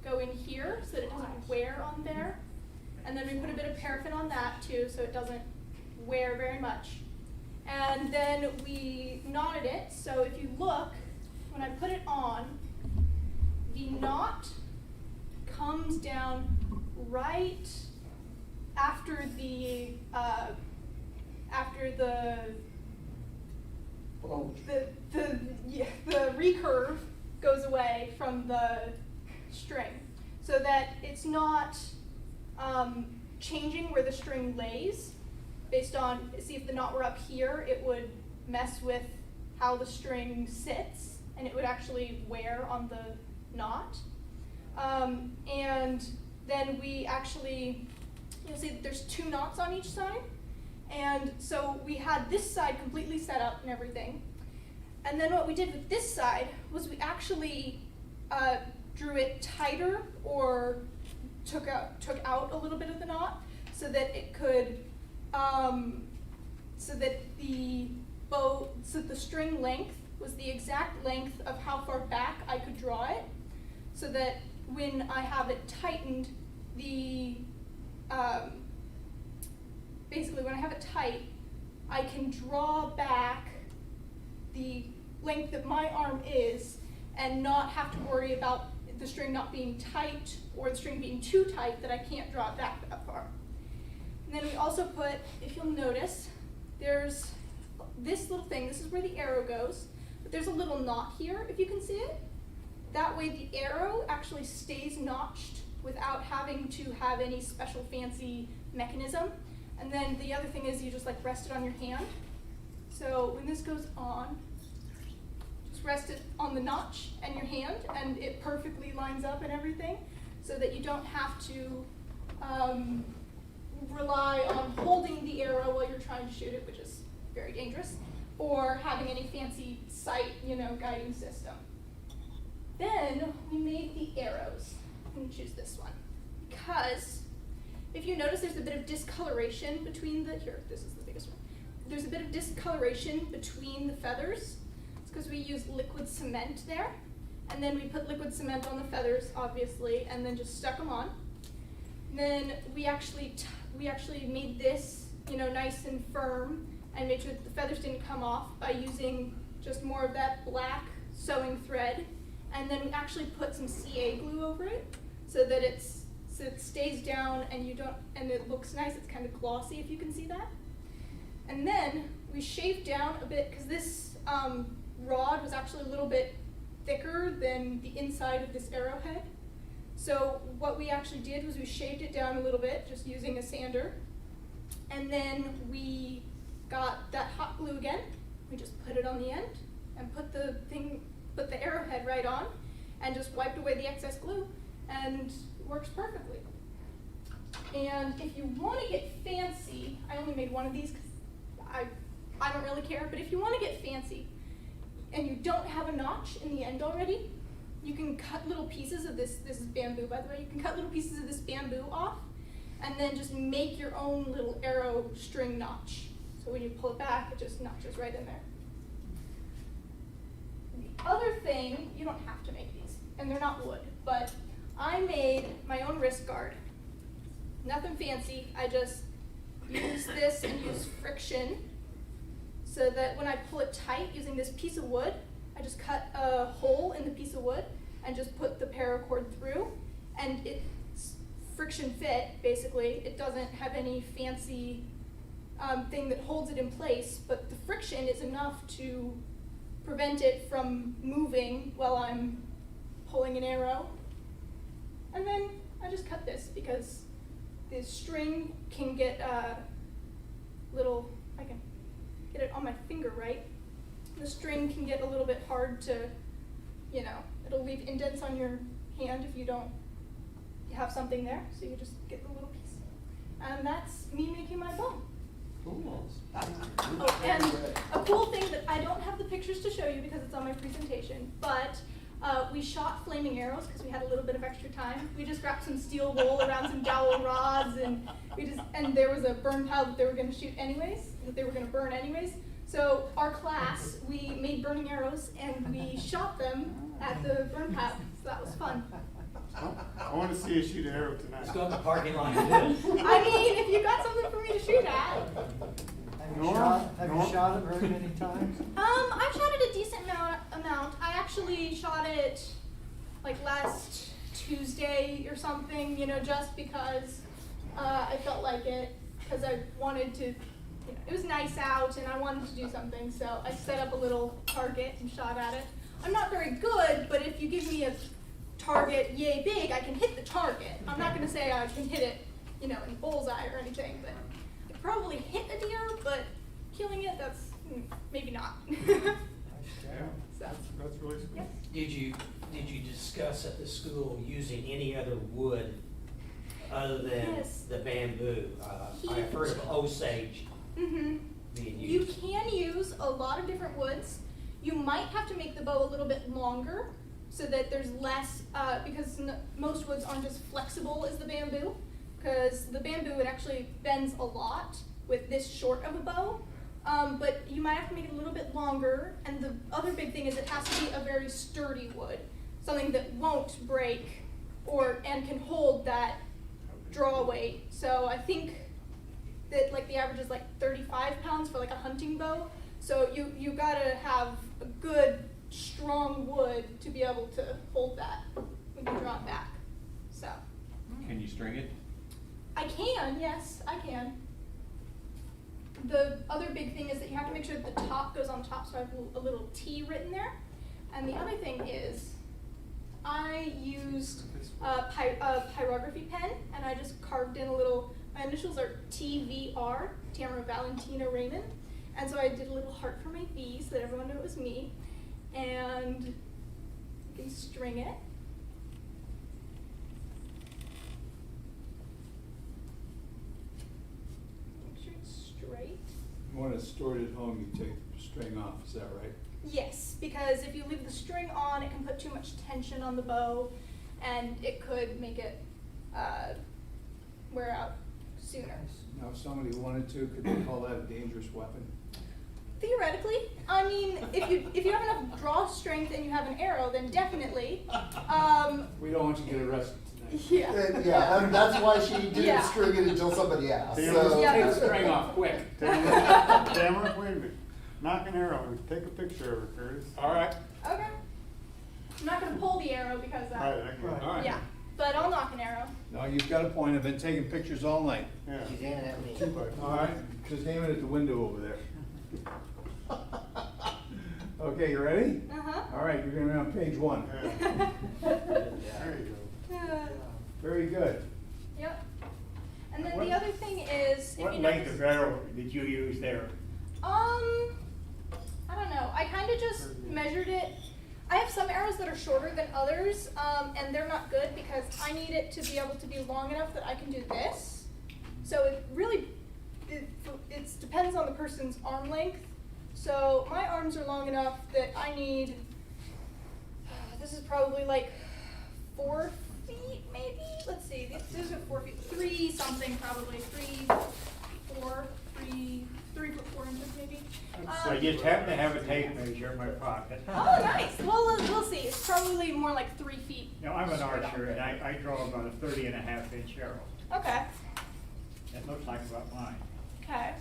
go in here so that it doesn't wear on there. And then we put a bit of paraffin on that too so it doesn't wear very much. And then we knotted it, so if you look, when I put it on, the knot comes down right after the recurve goes away from the string, so that it's not changing where the string lays. Based on, see, if the knot were up here, it would mess with how the string sits, and it would actually wear on the knot. And then we actually, you'll see that there's 2 knots on each side. And so we had this side completely set up and everything. And then what we did with this side was we actually drew it tighter, or took out a little bit of the knot so that it could, so that the string length was the exact length of how far back I could draw it, so that when I have it tightened, basically when I have it tight, I can draw back the length that my arm is and not have to worry about the string not being tight or the string being too tight that I can't draw it back that far. And then we also put, if you'll notice, there's this little thing, this is where the arrow goes, but there's a little knot here, if you can see it. That way the arrow actually stays notched without having to have any special fancy mechanism. And then the other thing is you just like rest it on your hand. So when this goes on, just rest it on the notch and your hand, and it perfectly lines up and everything, so that you don't have to rely on holding the arrow while you're trying to shoot it, which is very dangerous, or having any fancy sight, guiding system. Then we made the arrows. I'm going to choose this one because if you notice, there's a bit of discoloration between this is the biggest one. There's a bit of discoloration between the feathers. It's because we used liquid cement there, and then we put liquid cement on the feathers, obviously, and then just stuck them on. And then we actually made this, nice and firm, and made sure that the feathers didn't come off by using just more of that black sewing thread. And then we actually put some CA glue over it so that it stays down and it looks nice. It's kind of glossy, if you can see that. And then we shaved down a bit because this rod was actually a little bit thicker than the inside of this arrowhead. So what we actually did was we shaved it down a little bit just using a sander. And then we got that hot glue again. We just put it on the end and put the arrowhead right on and just wiped away the excess glue, and it works perfectly. And if you want to get fancy, I only made one of these because I don't really care, but if you want to get fancy and you don't have a notch in the end already, you can cut little pieces of this is bamboo, by the way, you can cut little pieces of this bamboo off and then just make your own little arrow string notch. So when you pull it back, it just notches right in there. The other thing, you don't have to make these, and they're not wood, but I made my own wrist guard. Nothing fancy, I just use this and use friction so that when I pull it tight using this piece of wood, I just cut a hole in the piece of wood and just put the paracord through, and it's friction fit, basically. It doesn't have any fancy thing that holds it in place, but the friction is enough to prevent it from moving while I'm pulling an arrow. And then I just cut this because the string can get I can get it on my finger, right? The string can get a little bit hard to, it'll leave indents on your hand if you don't have something there, so you just get the little piece. And that's me making my bow. Cool. Oh, and a cool thing that I don't have the pictures to show you because it's on my presentation, but we shot flaming arrows because we had a little bit of extra time. We just wrapped some steel wool around some dowel rods, and there was a burn pile that they were going to shoot anyways, that they were going to burn anyways. So our class, we made burning arrows and we shot them at the burn pile. So that was fun. I want to see you shoot an arrow tonight. Let's go in the parking lot and do it. I mean, if you got something for me to shoot at. Have you shot it very many times? I've shot it a decent amount. I actually shot it like last Tuesday or something, just because I felt like it, because I wanted to, it was nice out and I wanted to do something, so I set up a little target and shot at it. I'm not very good, but if you give me a target yay big, I can hit the target. I'm not going to say I can hit it, in bullseye or anything, but I could probably hit a deer, but killing it, that's maybe not. Yeah, So, that's really cool. yeah. Did you discuss at the school using any other wood other than Yes. the bamboo? I've heard of Osage being You used. can use a lot of different woods. You might have to make the bow a little bit longer so that there's less, because most woods aren't as flexible as the bamboo, because the bamboo, it actually bends a lot with this short of a bow. But you might have to make it a little bit longer, and the other big thing is it has to be a very sturdy wood, something that won't break and can hold that draw weight. So I think that the average is 35 pounds for a hunting bow. So you gotta have a good, strong wood to be able to hold that when you draw it back. So Can you string it? I can, yes, I can. The other big thing is that you have to make sure that the top goes on top, so I have a little T written there. And the other thing is, I used a pyrography pen, and I just carved in a little, my initials are TVR, Tamara Valentina Raymond. And so I did a little heart for my V so that everyone knew it was me. And you can string it. Make sure it's straight. When it's stored at home, you take the string off, is that right? Yes, because if you leave the string on, it can put too much tension on the bow, and it could make it wear out sooner. Now, if somebody wanted to, could they call that a dangerous weapon? Theoretically, I mean, if you have enough draw strength and you have an arrow, then definitely. We don't want you to get arrested tonight. Yeah. And, yeah, and that's why she didn't Yeah. string it until somebody asked. Yeah. So. Yeah. Take the string off, quick. Tamara, wait a minute. Knock an arrow, take a picture of it, Curtis. All right. Okay. I'm not gonna pull the arrow because Right, okay. All right. yeah, but I'll knock an arrow. Now, you've got a point. I've been taking pictures all night. Yeah. She's aiming at me. 2x4. All right, just aim it at the window over there. Okay, you ready? Uh-huh. All right, you're gonna be on page 1. Yeah. There you go. Very good. Yep. And then What- the other thing is, if What you length notice, of arrow did you use there? I don't know. I kind of just measured it. I have some arrows that are shorter than others, and they're not good because I need it to be able to be long enough that I can do this. So it really, it depends on the person's arm length. So my arms are long enough that I need, this is probably like 4 feet maybe? Let's see, these are 4 feet, 3 something probably, 3, 4, 3 foot 4 inches maybe. I just happen to have a tape measure in my pocket. Oh, nice. Well, we'll see. It's probably more like 3 feet. Now, I'm an archer, and I draw about a 30.5-inch arrow. Okay. That looks like about mine. Okay.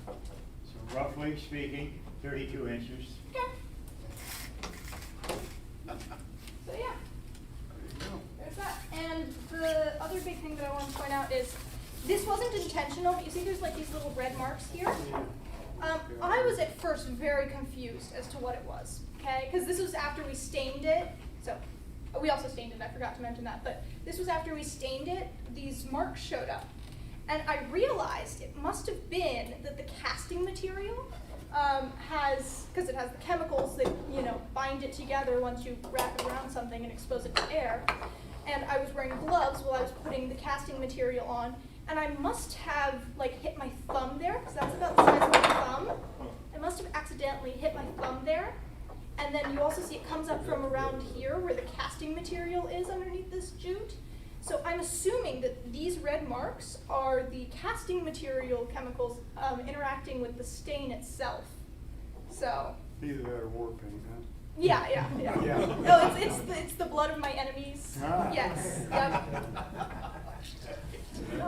So roughly speaking, 32 inches. Okay. So yeah, there's that. And the other big thing that I want to point out is, this wasn't intentional, but you see there's like these little red marks here? I was at first very confused as to what it was, okay? Because this was after we stained it. So, we also stained it, I forgot to mention that. But this was after we stained it, these marks showed up. And I realized it must have been that the casting material because it has the chemicals that, you know, bind it together once you wrap it around something and expose it to air. And I was wearing gloves while I was putting the casting material on, and I must have like hit my thumb there, because that's about the size of my thumb. I must have accidentally hit my thumb there. And then you also see it comes up from around here where the casting material is underneath this jute. So I'm assuming that these red marks are the casting material chemicals interacting with the stain itself. So, Either that or war paint, huh? yeah. No, it's the blood of my enemies. Ah. Yes, yep.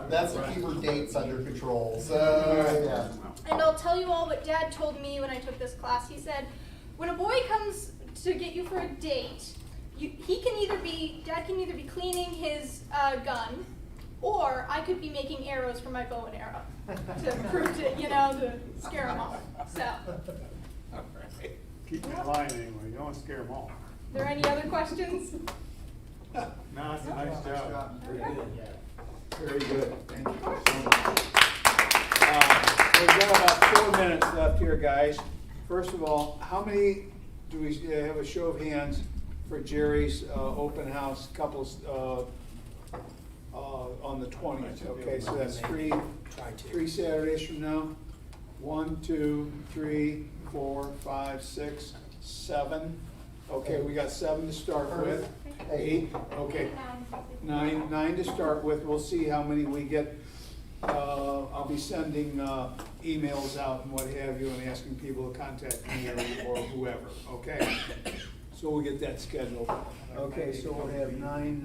That's to keep her dates under control. So yeah. And I'll tell you all what Dad told me when I took this class. He said, when a boy comes to get you for a date, Dad can either be cleaning his gun, or I could be making arrows for my bow and arrow to prove to, to scare him off. So, Keep it in line anyway, you don't want to scare them off. are there any other questions? No, it's a nice job. Very good. Very good. Thank you so much. We've got about 4 minutes left here, guys. First of all, how many do we have a show of hands for Jerry's open house couples on the 20th? Okay, so that's three Saturdays from now. 1, 2, 3, 4, 5, 6, 7. Okay, we got 7 to start with. 8. Okay, 9 to start with. We'll see how many we get. I'll be sending emails out and what have you, and asking people to contact me or whoever. Okay, so we'll get that scheduled. Okay, so we'll have 9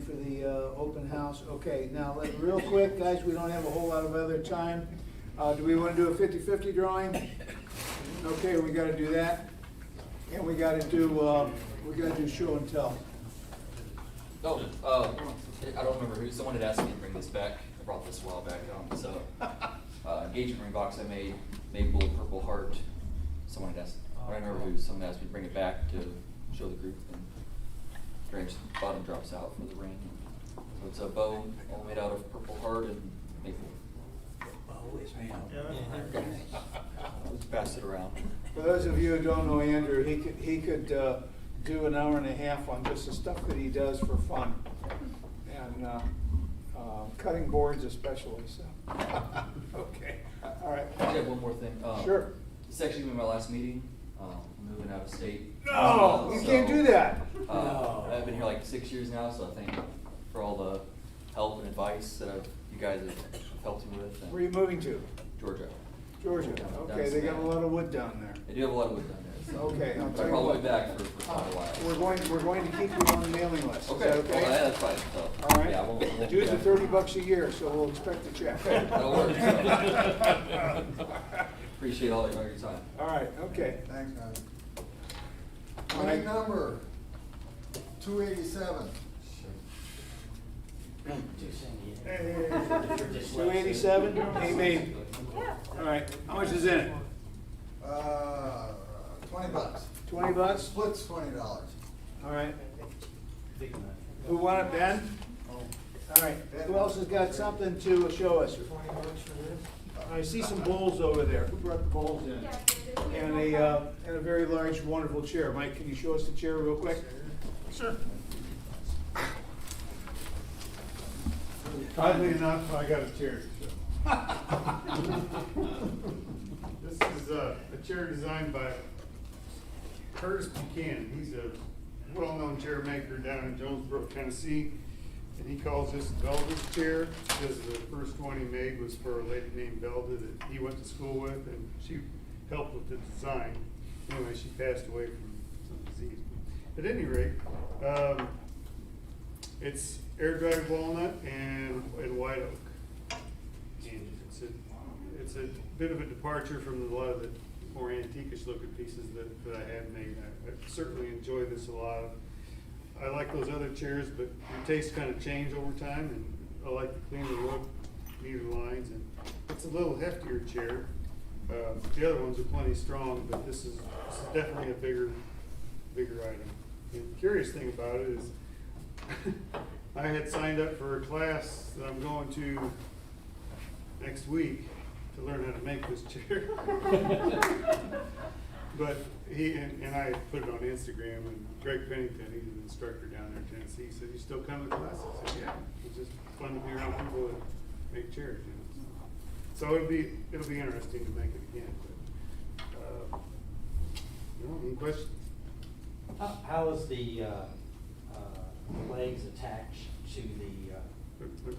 for the open house. Okay, now real quick, guys, we don't have a whole lot of other time. Do we wanna do a 50-50 drawing? Okay, we gotta do that. And we gotta do show and tell. Oh, I don't remember who, someone had asked me to bring this back, I brought this a while back, so, engagement ring box I made, maple, purple heart, someone had asked, I don't remember who, someone asked me to bring it back to show the group, and strange, the bottom drops out for the ring. So it's a bow, all made out of purple heart and maple. Let's pass it around. For those of you who don't know Andrew, he could do an hour and a half on just the stuff that he does for fun. And cutting boards especially, so. Okay, all right. I have one more thing. Sure. This actually been my last meeting, I'm moving out of state. No, you can't do that. I've been here like 6 years now, so I thank you for all the help and advice that you guys have helped me with. And Where are you moving to? Georgia. Georgia, okay, they got a lot of wood down there. They do have a lot of wood down there. So Okay, I'll I'll tell you probably what. be back for quite a while. We're going to keep you on the mailing list, is Okay, that okay? well, that's fine, so. All right. Yeah, I won't Dues be are back. $30 a year, so we'll expect a check. That'll work. Appreciate all your time. All right, okay. Thanks, man. All right. Claim number 287. 287, hey, made. All right, how much is in it? $20. 20 bucks? Split's $20. All right. Who won it, Ben? All right, who else has got something to show us? I see some bowls over there. Who brought the bowls in? And a very large, wonderful chair. Mike, can you show us the chair real quick? Sure. Oddly enough, I got a chair to show. This is a chair designed by Curtis Buchanan. He's a well-known chair maker down in Jonesboro, Tennessee. And he calls this Velda's chair, because the first one he made was for a lady named Velda that he went to school with, and she helped with the design. Anyway, she passed away from some disease. At any rate, it's air-dried walnut and white oak. And it's a bit of a departure from a lot of the more antiquish looking pieces that I have made. I certainly enjoy this a lot. I like those other chairs, but your tastes kind of change over time, and I like the cleaner look, neater lines, and it's a little heftier chair. The other ones are plenty strong, but this is definitely a bigger item. And the curious thing about it is I had signed up for a class that I'm going to next week to learn how to make this chair. But he, and I put it on Instagram, and Greg Pennington, he's an instructor down there in Tennessee, said, "You still come to class?" I said, "Yeah, it's just fun to be around people that make chairs, you know." So it'll be interesting to make it again, but, any questions? How is the legs attached to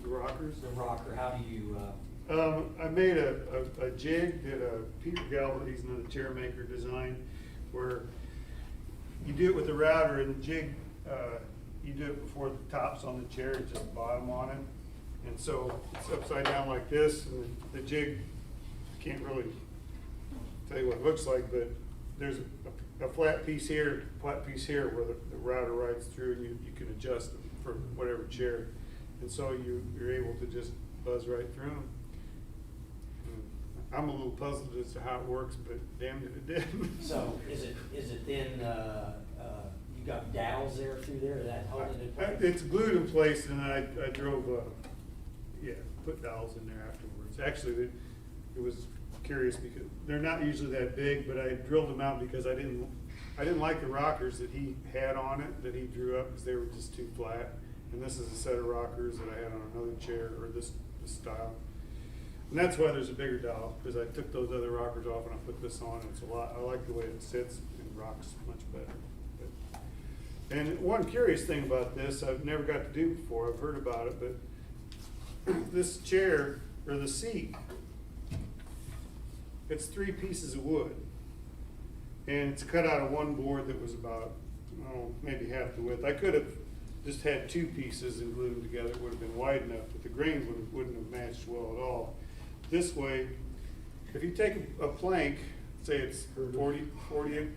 The rockers? the rocker? How do you, I made a jig that Peter Galbraith, he's another chair maker, designed, where you do it with the router, and the jig, you do it before the top's on the chair, it's just the bottom on it. And so it's upside down like this, and the jig, can't really tell you what it looks like, but there's a flat piece here, where the router rides through, and you can adjust them for whatever chair. And so you're able to just buzz right through them. I'm a little puzzled as to how it works, but damned if it did. so is it then, you got dowels there through there, that holding it in place? It's glued in place, and I drove, put dowels in there afterwards. Actually, it was curious because they're not usually that big, but I drilled them out because I didn't like the rockers that he had on it, that he drew up, because they were just too flat. And this is a set of rockers that I had on another chair, or this style. And that's why there's a bigger dowel, because I took those other rockers off and I put this on. It's I like the way it sits and rocks much better. And one curious thing about this, I've never got to do before, I've heard about it, but this chair, or the seat, it's 3 pieces of wood. And it's cut out of one board that was about, maybe half the width. I could have just had 2 pieces and glued them together, it would have been wide enough, but the grain wouldn't have matched well at all. This way, if you take a plank, say it's 40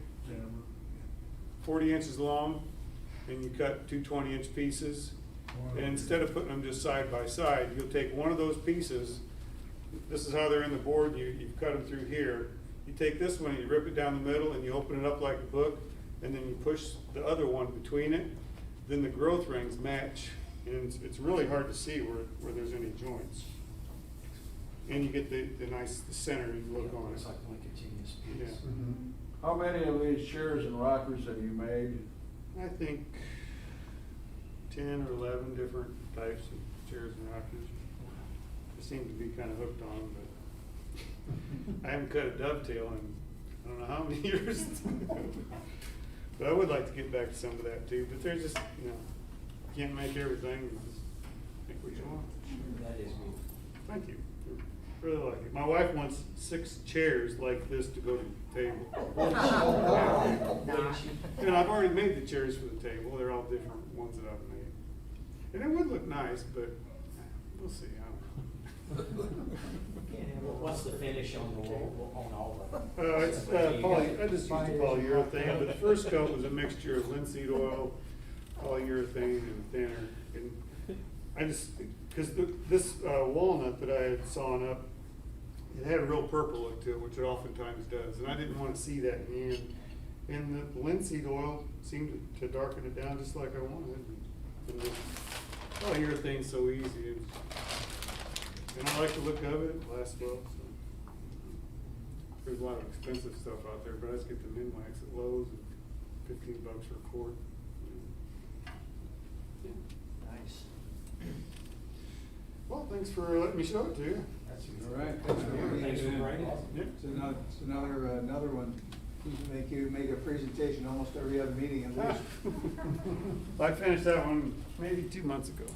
inches long, and you cut two 20-inch pieces, and instead of putting them just side by side, you'll take one of those pieces, this is how they're in the board, you've cut them through here. You take this one, and you rip it down the middle, and you open it up like a book, and then you push the other one between it, then the growth rings match, and it's really hard to see where there's any joints. And you get the nice centering look on It's it. like one continuous Yeah. piece. How many of these chairs and rockers have you made? I think 10 or 11 different types of chairs and rockers. I seem to be kind of hooked on them, but I haven't cut a dovetail in I don't know how many years. But I would like to get back to some of that too, but there's just, you know, you can't make everything, you just make what you want. That is good. Thank you. Really like it. My wife wants 6 chairs like this to go to the table. You know, I've already made the chairs for the table. They're all different ones that I've made. And it would look nice, but we'll see. I don't know. What's the finish on the wall, on all of them? It's I just used a polyurethane, but the first coat was a mixture of linseed oil, polyurethane, and thinner. And I just, because this walnut that I had sawn up, it had a real purple look to it, which it oftentimes does, and I didn't want to see that in the end. And the linseed oil seemed to darken it down just like I wanted. And the polyurethane's so easy, and I like the look of it. It lasts well. So. There's a lot of expensive stuff out there, but I just get the Minwax at Lowe's and $15 for a quart. Yeah. Nice. Well, thanks for letting me show it to you. All right, thanks for Thanks for bringing it. Yep. It's another one. You make a presentation almost every other meeting at least. I finished that one maybe 2 months ago.